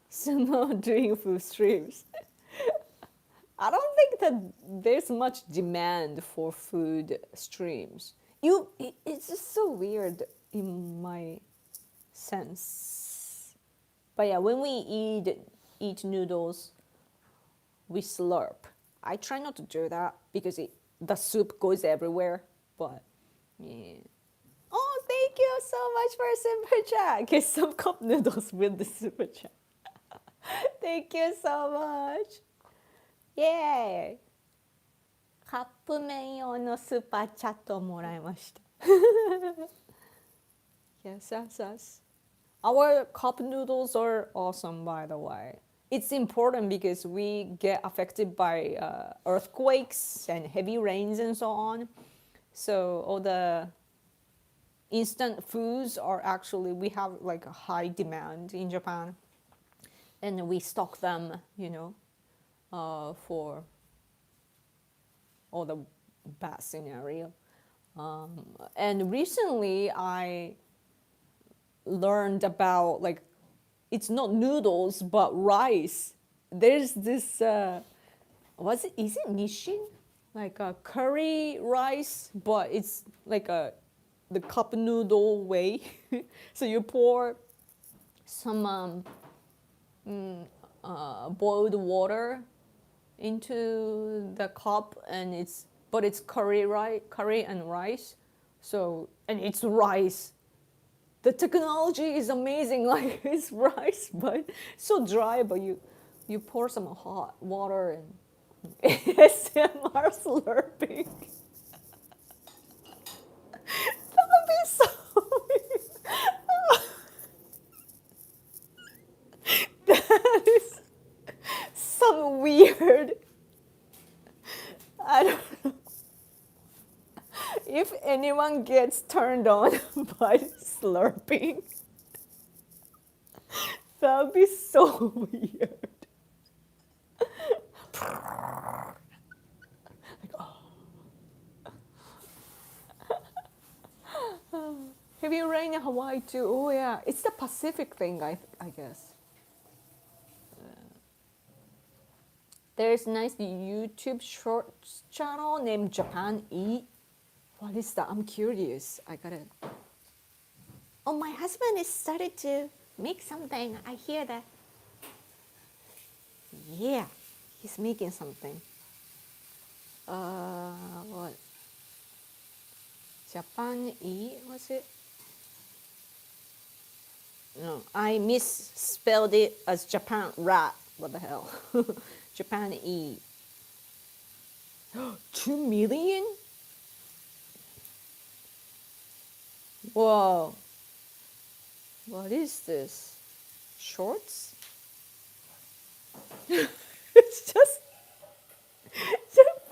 Sumo doing food streams. I don't think that there's much demand for food streams. It's just so weird in my sense. But yeah, when we eat noodles, we slurp. I try not to do that because the soup goes everywhere. But yeah. Oh, thank you so much for a super chat. Get some cup noodles with the super chat. Thank you so much. Yay! カップ麺用のスーパーチャットをもらいました。Yes, yes, yes. Our cup noodles are awesome, by the way. It's important because we get affected by earthquakes and heavy rains and so on. So all the instant foods are actually, we have like a high demand in Japan. And we stock them, for all the bad scenario. And recently I learned about, like, it's not noodles but rice. There's this is it Nishin, like a curry rice, but it's like the cup noodle way. So you pour some boiled water into the cup, and it's curry and rice. So, and it's rice. The technology is amazing. Like, it's rice, but so dry. But you pour some hot water and ASMR slurping. That would be so weird. That is some weird. I don't know. If anyone gets turned on by slurping, that would be so weird. Like, oh. Heavy rain in Hawaii too. Oh yeah, it's the Pacific thing, I guess. There's a nice YouTube shorts channel named Japan Eat. What is that? I'm curious. I gotta. Oh, my husband is started to make something. I hear that. Yeah, he's making something. What? Japan E, was it? No, I misspelled it as Japan rat. What the hell? Japan E. 2 million? Whoa. What is this? Shorts? It's just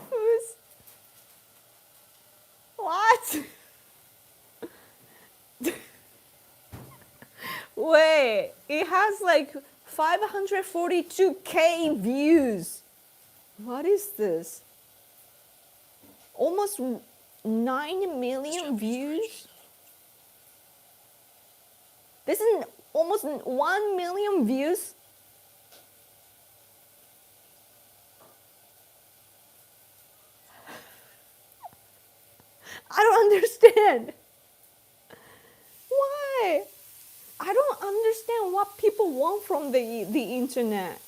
who's what? Wait, it has like 542K views. What is this? Almost 9 million views? This is almost 1 million views? I don't understand. Why? I don't understand what people want from the internet.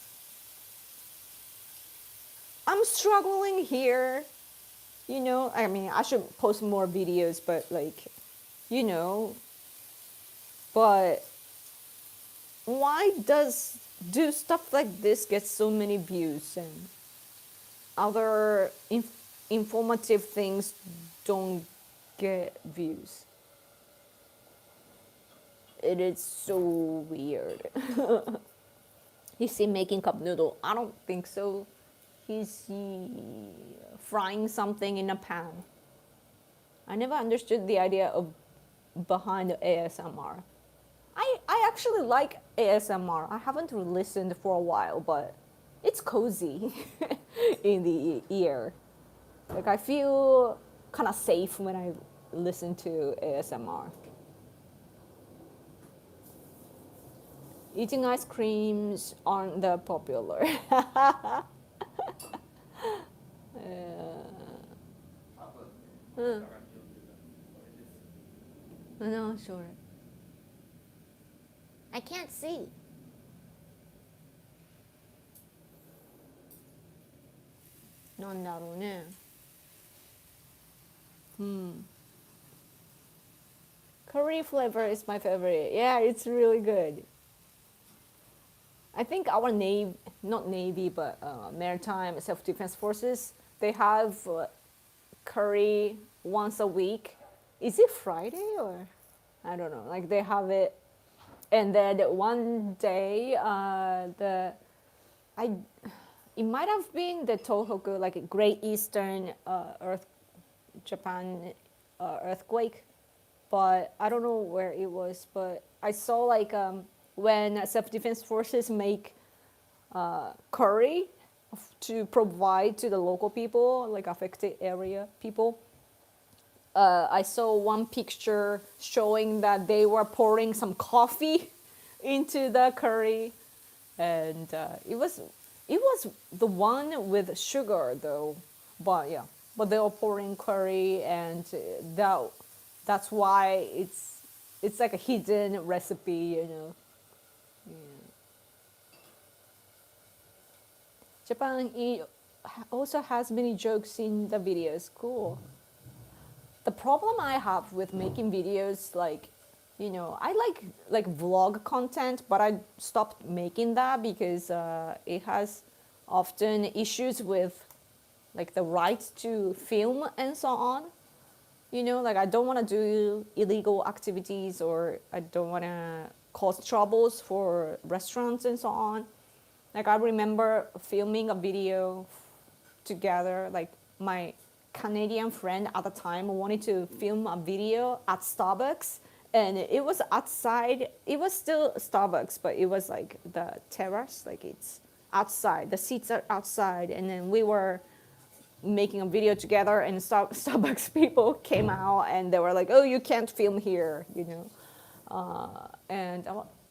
I'm struggling here. You know, I mean, I should post more videos, but like, you know, but why does do stuff like this get so many views and other informative things don't get views? It is so weird. Is he making cup noodle? I don't think so. He's frying something in a pan. I never understood the idea of behind the ASMR. I actually like ASMR. I haven't listened for a while, but it's cozy in the ear. Like I feel kind of safe when I listen to ASMR. Eating ice creams aren't that popular. No, sure. I can't see. Curry flavor is my favorite. Yeah, it's really good. I think our Navy, not Navy, but Maritime Self-Defense Forces, they have curry once a week. Is it Friday or? I don't know. Like they have it. And then one day, it might have been the Tohoku, like a Great Eastern Japan earthquake, but I don't know where it was. But I saw like when self-defense forces make curry to provide to the local people, like affected area people. I saw one picture showing that they were pouring some coffee into the curry, and it was the one with sugar though, but yeah, but they were pouring curry, and that's why it's like a hidden recipe, you know. Yeah. Japan also has many jokes in the videos. Cool. The problem I have with making videos, like, you know, I like vlog content, but I stopped making that because it has often issues with like the right to film and so on. You know, like I don't want to do illegal activities, or I don't want to cause troubles for restaurants and so on. Like I remember filming a video together, like my Canadian friend at the time wanted to film a video at Starbucks, and it was outside. It was still Starbucks, but it was like the terrace, like it's outside. The seats are outside, and then we were making a video together, and Starbucks people came out and they were like, "Oh, you can't film here," you know.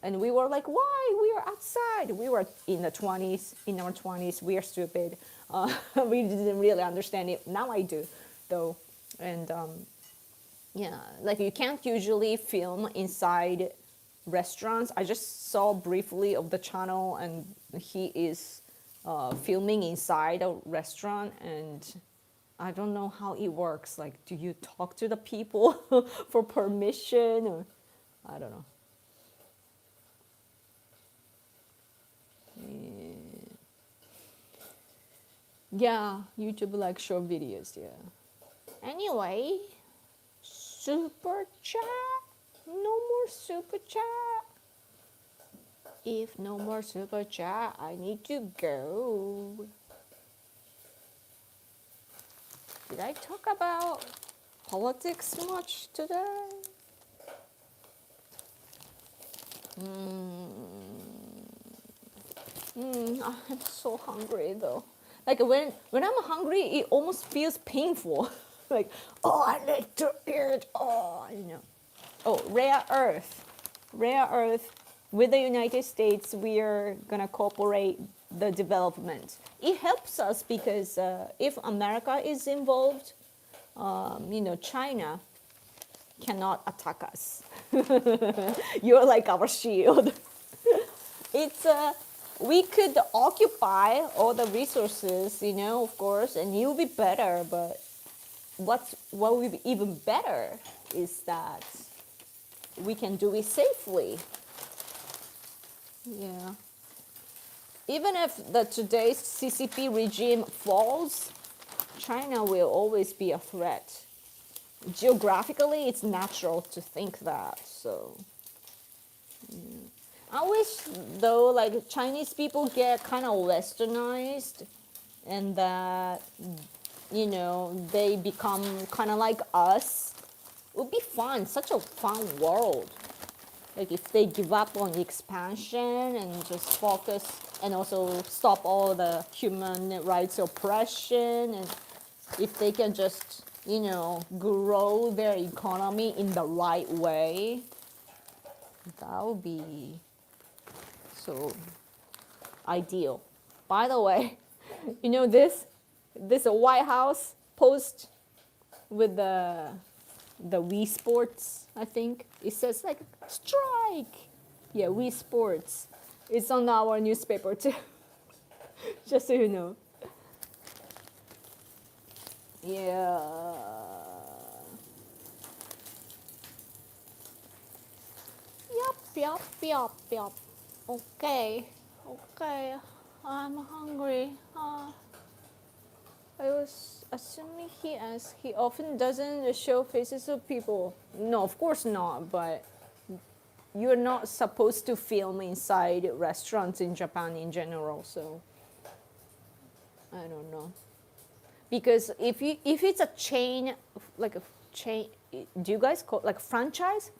And we were like, why? We are outside. We were in our 20s. We are stupid. We didn't really understand it. Now I do, though. And yeah, like you can't usually film inside restaurants. I just saw briefly of the channel, and he is filming inside a restaurant, and I don't know how it works. Like, do you talk to the people for permission, or I don't know. Yeah, YouTube like short videos. Yeah. Anyway, super chat. No more super chat. If no more super chat, I need to go. Did I talk about politics much today? I'm so hungry though. Like when I'm hungry, it almost feels painful. Like, oh, I need to eat. Oh, you know. Oh, rare earth. Rare earth. With the United States, we are gonna cooperate the development. It helps us because if America is involved, China cannot attack us. You're like our shield. It's we could occupy all the resources, of course, and you'll be better. But what will be even better is that we can do it safely. Yeah. Even if the today's CCP regime falls, China will always be a threat. Geographically, it's natural to think that. So, I wish though, like Chinese people get kind of westernized, and that they become kind of like us. It would be fun, such a fun world. Like if they give up on expansion and just focus, and also stop all the human rights oppression, and if they can just grow their economy in the right way, that would be so ideal. By the way, this White House post with the Wii Sports, I think. It says like strike. Yeah, Wii Sports. It's on our newspaper too. Just so you know. Yeah. Yup. Okay. I'm hungry. I was assuming he often doesn't show faces of people. No, of course not, but you're not supposed to film inside restaurants in Japan in general, so I don't know. Because if it's a chain, like a chain, do you guys call like franchise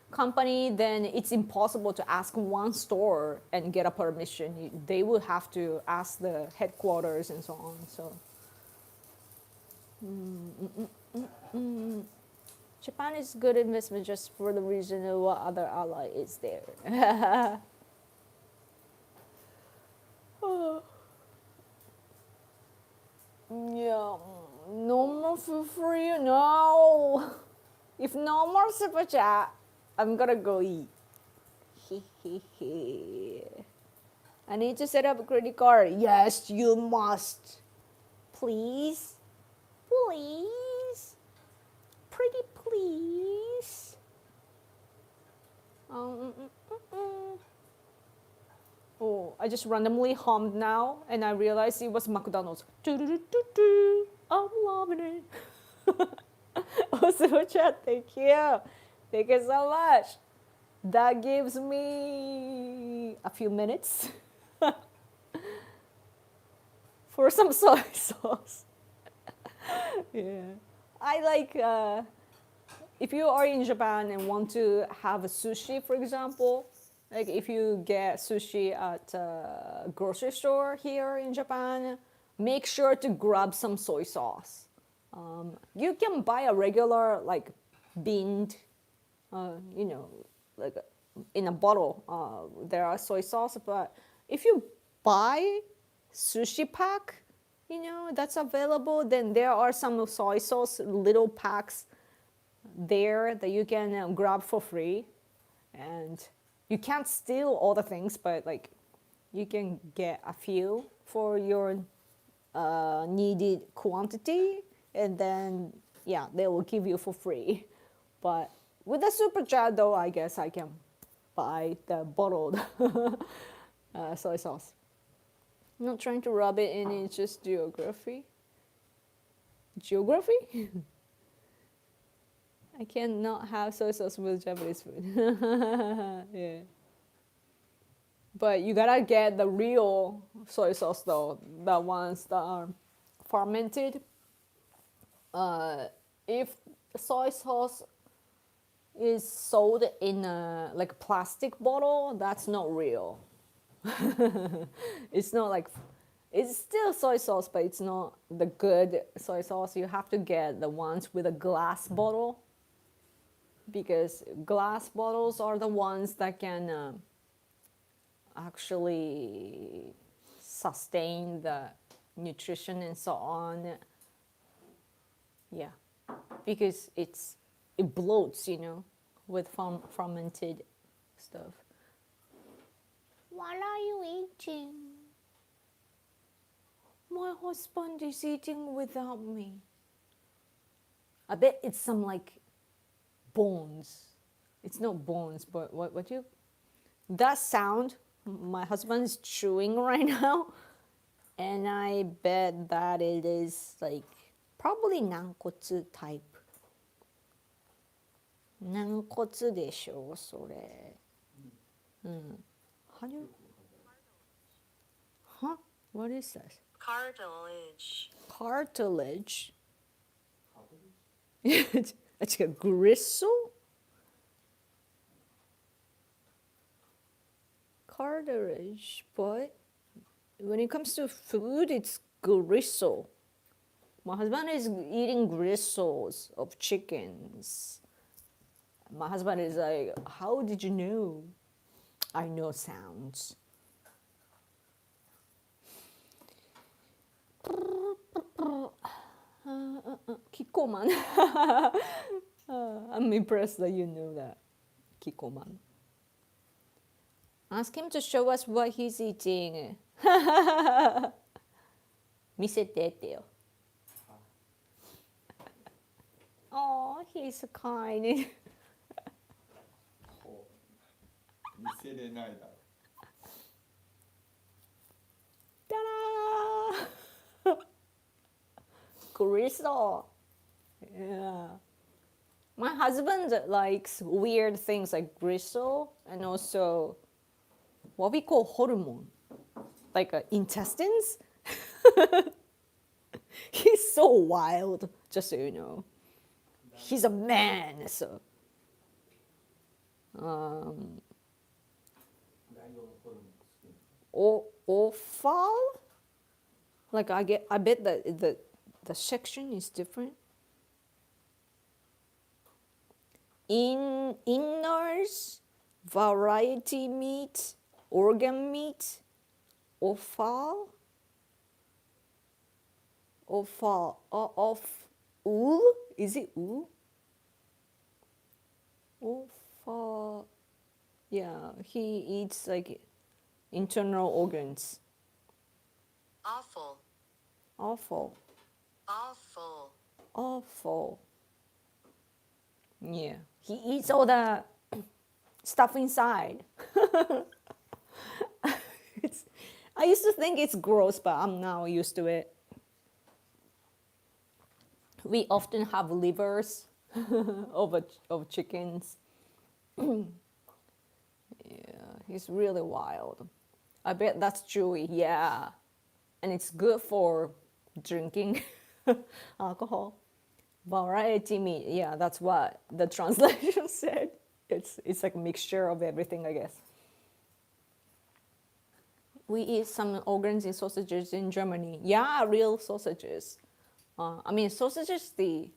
company, then it's impossible to ask one store and get a permission. They will have to ask the headquarters and so on. So Japan is good investment just for the reason of what other ally is there. Yeah, no more for free, no. If no more super chat, I'm gonna go eat. I need to set up a credit card. Yes, you must. Please. Pretty please. Oh, I just randomly hummed now, and I realized it was McDonald's. I'm loving it. Oh, super chat, thank you. Thank you so much. That gives me a few minutes for some soy sauce. Yeah. I like, if you are in Japan and want to have a sushi, for example, like if you get sushi at a grocery store here in Japan, make sure to grab some soy sauce. You can buy a regular, like, beaned, like in a bottle. There are soy sauce, but if you buy sushi pack, that's available, then there are some soy sauce little packs there that you can grab for free. And you can't steal all the things, but like you can get a few for your needed quantity, and then yeah, they will give you for free. But with the super chat though, I guess I can buy the bottled soy sauce. I'm not trying to rub it in, it's just geography. Geography? I cannot have soy sauce with Japanese food. Yeah. But you gotta get the real soy sauce though, the ones that are fermented. If soy sauce is sold in a like plastic bottle, that's not real. It's not like, it's still soy sauce, but it's not the good soy sauce. You have to get the ones with a glass bottle, because glass bottles are the ones that can actually sustain the nutrition and so on. Yeah, because it bloats, with fermented stuff. What are you eating? My husband is eating without me. I bet it's some like bones. It's not bones, but what you, that sound my husband's chewing right now, and I bet that it is like probably nankotsu type. 軟骨でしょそれ。How do you? Huh? What is that? Cartilage. Cartilage. It's a gristle. Cartilage, but when it comes to food, it's gristle. My husband is eating gristles of chickens. My husband is like, how did you know? I know sounds. Kikoman. I'm impressed that you know that. Kikoman. Ask him to show us what he's eating. 見せてってよ。Oh, he's so kind. 見せれないだろ。Ta-da! Gristle. Yeah. My husband likes weird things like gristle and also what we call hormone, like intestines. He's so wild, just so you know. He's a man, so. Ophal? Like I bet that the section is different. Innards, variety meat, organ meat, offal, of wool? Is it wool? Offal. Yeah, he eats like internal organs. Awful. Awful. Awful. Awful. Yeah, he eats all the stuff inside. I used to think it's gross, but I'm now used to it. We often have livers of chickens. Yeah, he's really wild. I bet that's chewy, yeah. And it's good for drinking alcohol. Variety meat, yeah, that's what the translation said. It's like a mixture of everything, I guess. We eat some organs in sausages in Germany. Yeah, real sausages. I mean, sausages, the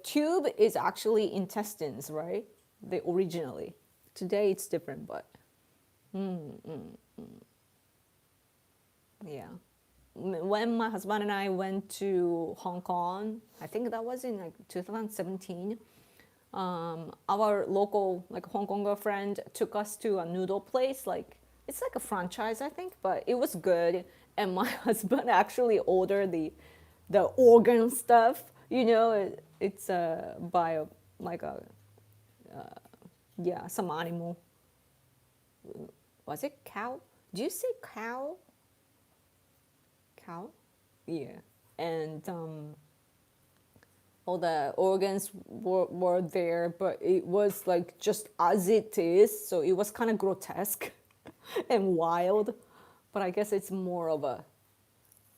tube is actually intestines, right? They originally. Today it's different, but yeah. When my husband and I went to Hong Kong, I think that was in like 2017. Our local like Hong Konger friend took us to a noodle place. Like it's like a franchise, I think, but it was good. and my husband actually ordered the organ stuff. It's by like a yeah, some animal. Was it cow? Do you say cow? Cow? Yeah. And all the organs were there, but it was like just as it is, so it was kind of grotesque and wild. But I guess it's more of a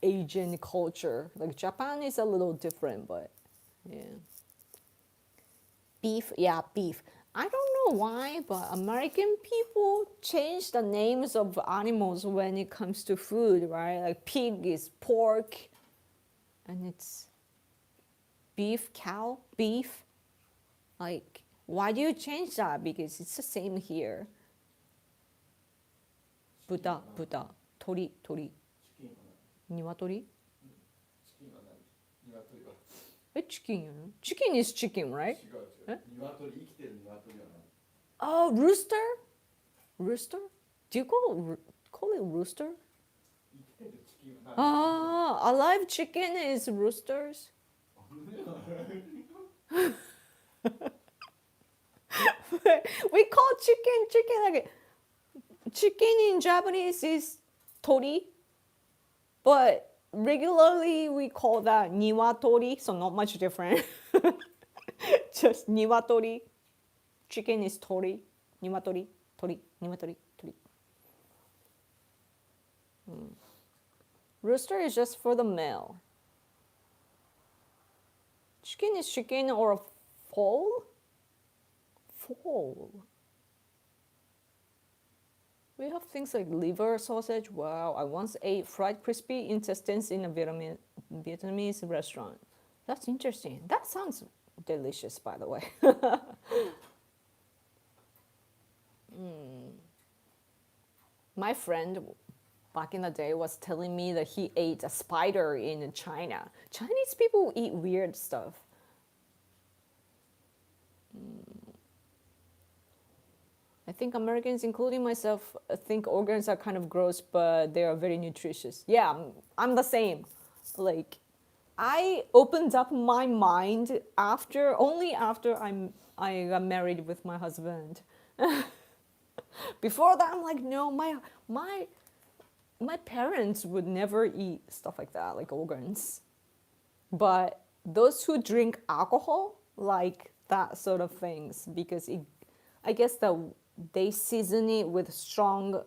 Asian culture. Like Japan is a little different, but yeah. Beef, yeah, beef. I don't know why, but American people change the names of animals when it comes to food, right? Like pig is pork, and it's beef, cow, beef. Like, why do you change that? Because it's the same here. Buddha, Buddha, tori, tori, チキンは何 niwatori. チキンは何鶏は Chicken. Chicken is chicken, right? 違う違えう鶏生きてる鶏は何 Oh, rooster? Rooster? Do you call it rooster? 生きてるチキンは何 Ah, alive chicken is roosters. We call chicken like chicken in Japanese is tori, but regularly we call that niwatori, so not much different. Just niwatori. Chicken is tori, niwatori, tori, niwatori, tori. Rooster is just for the male. Chicken is chicken or a foal? Foal. We have things like liver, sausage. Wow, I once ate fried crispy intestines in a Vietnamese restaurant. That's interesting. That sounds delicious, by the way. My friend back in the day was telling me that he ate a spider in China. Chinese people eat weird stuff. I think Americans, including myself, think organs are kind of gross, but they are very nutritious. Yeah, I'm the same. Like, I opened up my mind only after I got married with my husband. Before that, I'm like, no, my parents would never eat stuff like that, like organs. But those who drink alcohol like that sort of things because I guess they season it with strong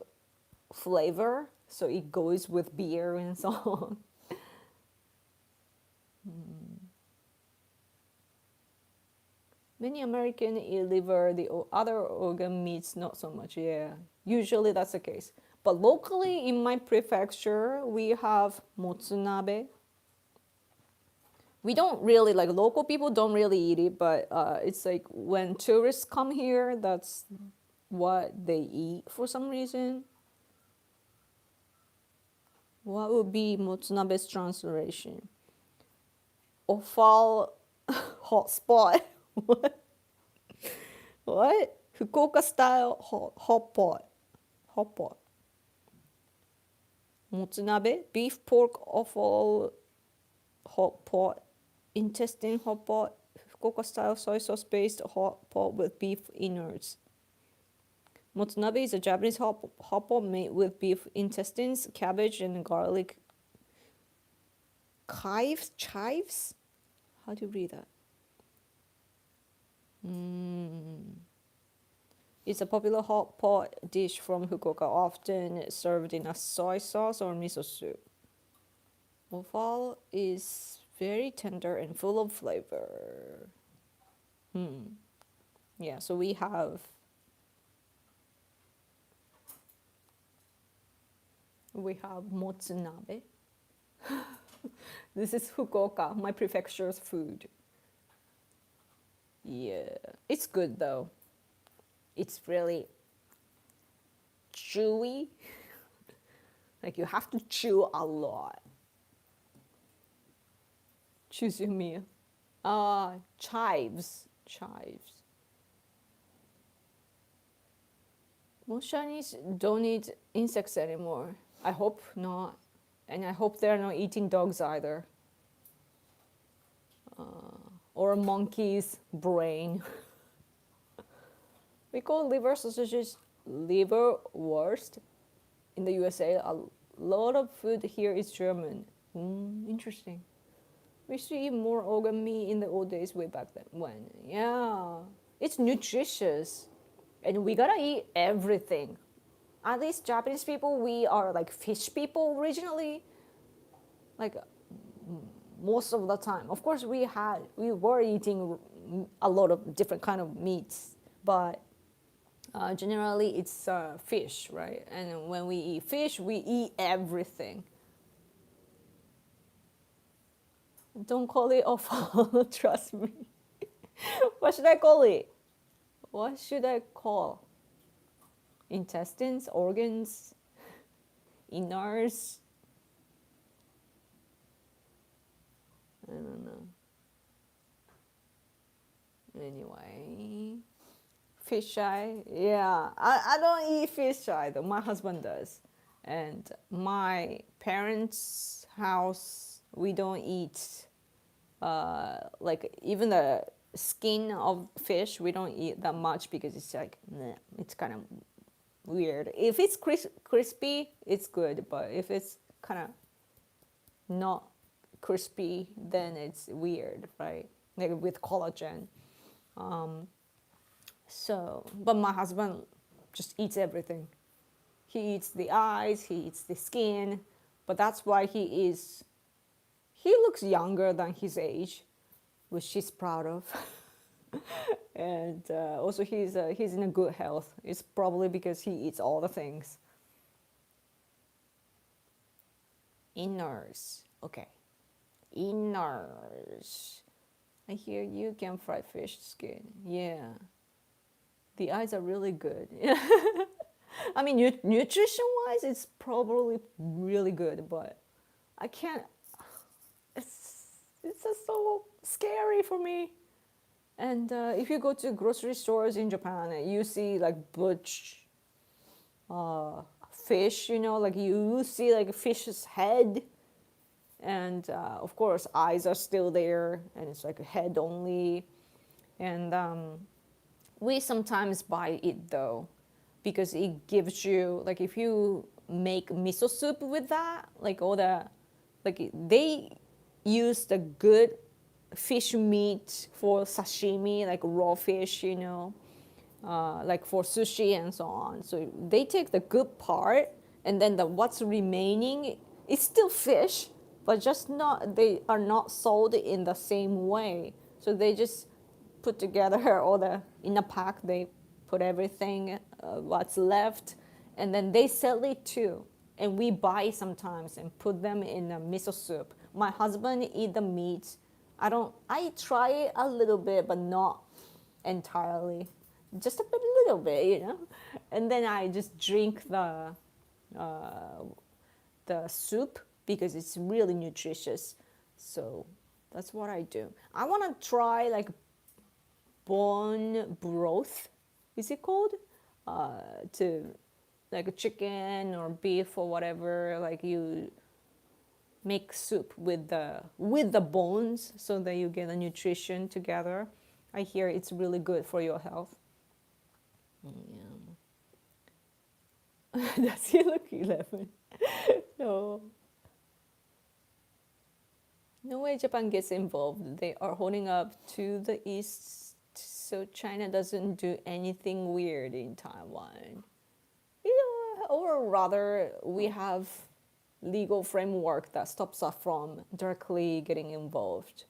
flavor, so it goes with beer and so on. Many American eat liver, the other organ meats not so much. Yeah, usually that's the case. But locally in my prefecture, we have motsunabe. We don't really, like local people don't really eat it, but it's like when tourists come here, that's what they eat for some reason. What would be motsunabe's translation? Offal hotspot. What? What? Fukuoka style hot pot. Hot pot. Motsunabe, beef, pork, offal, hot pot, intestine hot pot, Fukuoka style soy sauce based hot pot with beef innards. Motsunabe is a Japanese hot pot made with beef intestines, cabbage, and garlic. Chives? How do you read that? It's a popular hot pot dish from Fukuoka, often served in a soy sauce or miso soup. Offal is very tender and full of flavor. Yeah, so we have motsunabe. This is Fukuoka, my prefecture's food. Yeah, it's good though. It's really chewy. Like you have to chew a lot. Choose your meal. Chives. Most Chinese don't eat insects anymore. I hope not. And I hope they're not eating dogs either. Or a monkey's brain. We call liver sausages liverwurst in the USA. A lot of food here is German. Interesting. We used to eat more organ meat in the old days way back then. When? Yeah. It's nutritious. And we gotta eat everything. At least Japanese people, we are like fish people originally. Like most of the time. Of course, we were eating a lot of different kind of meats, but generally it's fish, right? And when we eat fish, we eat everything. Don't call it offal, trust me. What should I call it? What should I call? Intestines, organs, innards? I don't know. Anyway, fish eye. Yeah, I don't eat fish either. My husband does. And my parents' house, we don't eat, like even the skin of fish, we don't eat that much because it's like, meh, it's kind of weird. If it's crispy, it's good. But if it's kind of not crispy, then it's weird, right? Like with collagen. So, but my husband just eats everything. He eats the eyes, he eats the skin, but that's why he looks younger than his age, which he's proud of. And also he's in a good health. It's probably because he eats all the things. Innards, okay. Innards. I hear you can fry fish skin. Yeah. The eyes are really good. I mean, nutrition-wise, it's probably really good, but I can't. It's just so scary for me. And if you go to grocery stores in Japan, you see like butch fish. Like you see like a fish's head, and of course eyes are still there, and it's like a head only, and we sometimes buy it though, because it gives you, like if you make miso soup with that, like all the, like they use the good fish meat for sashimi, like raw fish, like for sushi and so on. So they take the good part, and then what's remaining is still fish, but just not, they are not sold in the same way. So they just put together all in a pack, they put everything, what's left, and then they sell it too. And we buy sometimes and put them in a miso soup. My husband eat the meat. I try it a little bit, but not entirely. Just a little bit, And then I just drink the soup because it's really nutritious. So that's what I do. I want to try like bone broth, is it called? To like a chicken or beef or whatever, like you make soup with the bones so that you get the nutrition together. I hear it's really good for your health. Yeah. Does he look 11? No. No way Japan gets involved. They are holding up to the east, so China doesn't do anything weird in Taiwan. Or rather, we have legal framework that stops us from directly getting involved.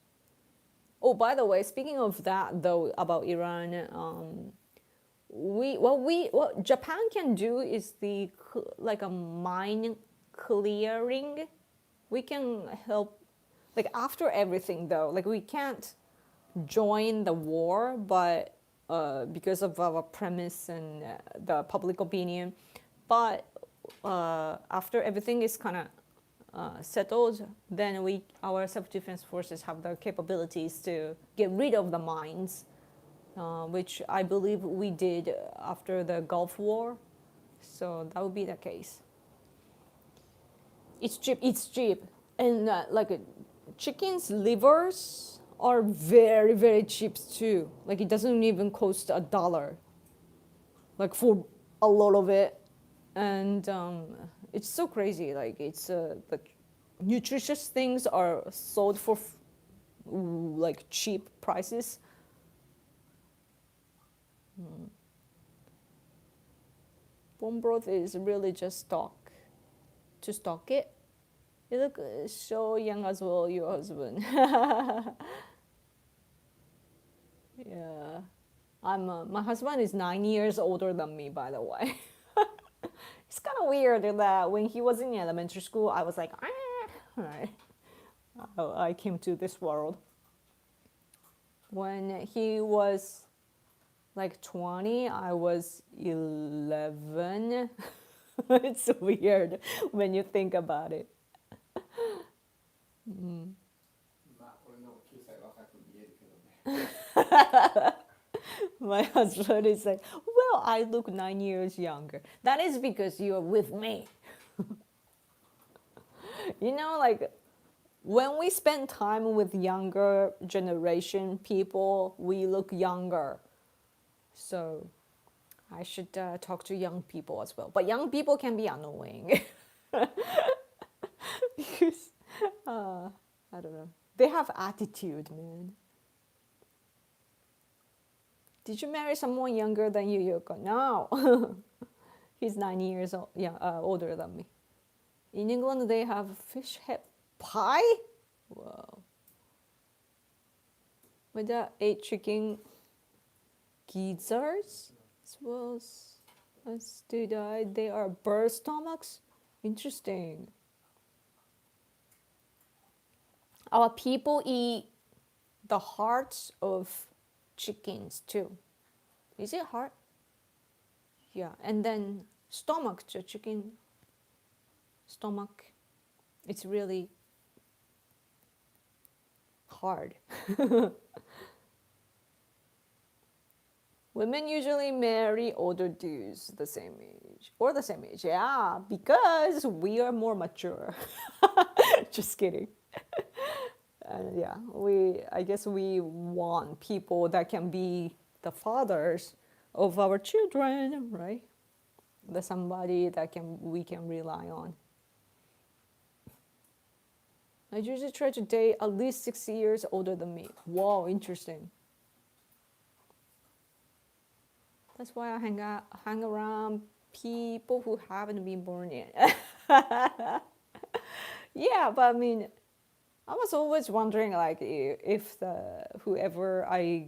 Oh, by the way, speaking of that though, about Iran, what Japan can do is like a mine clearing. We can help, like after everything though, like we can't join the war, but because of our premise and the public opinion. But after everything is kind of settled, then our self-defense forces have the capabilities to get rid of the mines, which I believe we did after the Gulf War. So that would be the case. It's cheap. It's cheap, and chicken's livers are very very cheap too. Like it doesn't even cost $1, like for a lot of it, and it's so crazy. Like it's like nutritious things are sold for like cheap prices. Bone broth is really just stock to stock it. You look so young as well, your husband. Yeah, my husband is 9 years older than me, by the way. It's kind of weird that when he was in elementary school, I was like, right. I came to this world. When he was like 20, I was 11. It's weird when you think about it. まあ俺の方が9歳若く見えるけどね。 My husband is like, well, I look 9 years younger. That is because you're with me. Like when we spend time with younger generation people, we look younger. So I should talk to young people as well. But young people can be annoying. Because, I don't know. They have attitude, man. Did you marry someone younger than you, Yoko? No. He's 9 years old, older than me. In England, they have fish head pie? Wow. My dad ate chicken gizzards as well as did I. They are bird stomachs. Interesting. Our people eat the hearts of chickens too. Is it heart? Yeah, and then stomach, the chicken stomach. It's really hard. Women usually marry older dudes the same age. Yeah, because we are more mature. Just kidding. And yeah, I guess we want people that can be the fathers of our children, right? There's somebody that we can rely on. I usually try to date at least 6 years older than me. Wow, interesting. That's why I hang around people who haven't been born yet. Yeah, but I mean, I was always wondering, like, if whoever I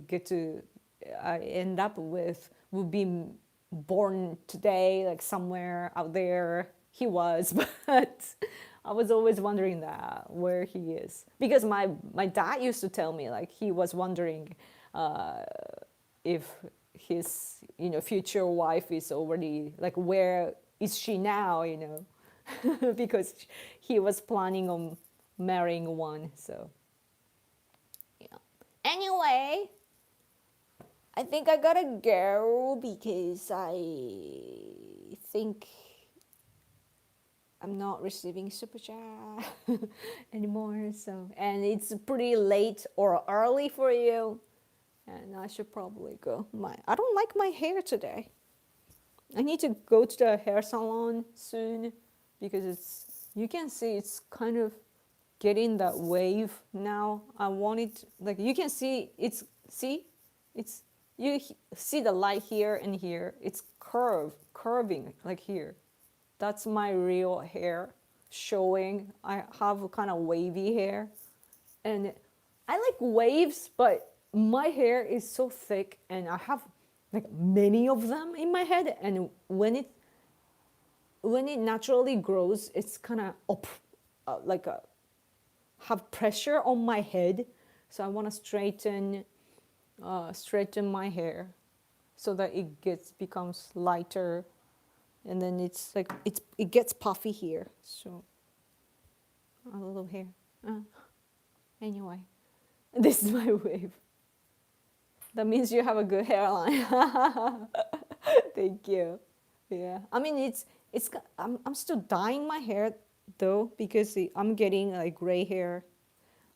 end up with would be born today, like somewhere out there. He was, but I was always wondering that where he is, because my dad used to tell me, like, he was wondering if his future wife is already, like, where is she now, because he was planning on marrying one. So yeah, anyway, I think I gotta go because I think I'm not receiving super chat anymore. So, and it's pretty late or early for you, and I should probably go. I don't like my hair today. I need to go to the hair salon soon because you can see it's kind of getting that wave now. I want it, like, you can see you see the light here and here. It's curving like here. That's my real hair showing. I have kind of wavy hair, and I like waves, but my hair is so thick and I have like many of them in my head, and when it naturally grows, it's kind of up, have pressure on my head. So I want to straighten my hair so that it becomes lighter, and then it's like it gets puffy here. So a little hair. Anyway, this is my wave. That means you have a good hairline. Thank you. Yeah, I mean, I'm still dyeing my hair though, because I'm getting like gray hair.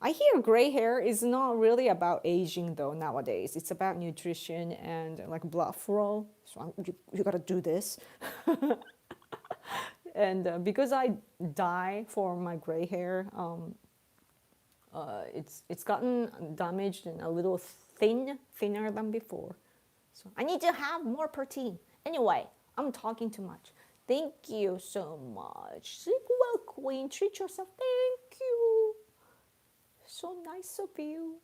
I hear gray hair is not really about aging though nowadays. It's about nutrition and like blood flow. So you gotta do this. And because I dye for my gray hair, it's gotten damaged and a little thinner than before. So I need to have more protein. Anyway, I'm talking too much. Thank you so much. Sleep well, Queen. Treat yourself. Thank you. So nice of you.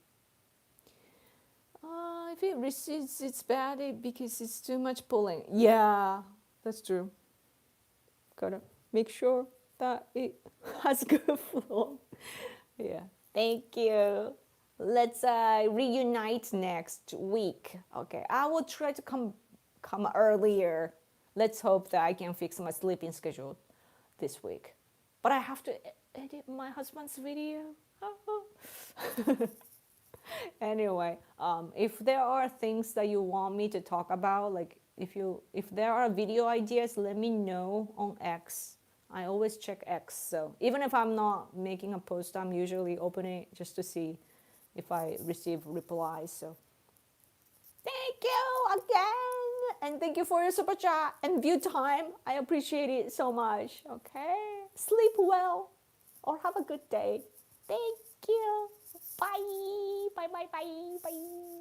If it recedes, it's bad because it's too much pulling. Yeah, that's true. Gotta make sure that it has good flow. Yeah. Thank you. Let's reunite next week. Okay. I will try to come earlier. Let's hope that I can fix my sleeping schedule this week. But I have to edit my husband's video. Anyway, if there are things that you want me to talk about, like if there are video ideas, let me know on X. I always check X, so even if I'm not making a post, I'm usually opening it just to see if I receive replies. So thank you again, and thank you for your super chat and view time. I appreciate it so much. Okay, sleep well or have a good day. Thank you. Bye. Bye. Bye. Bye. Bye.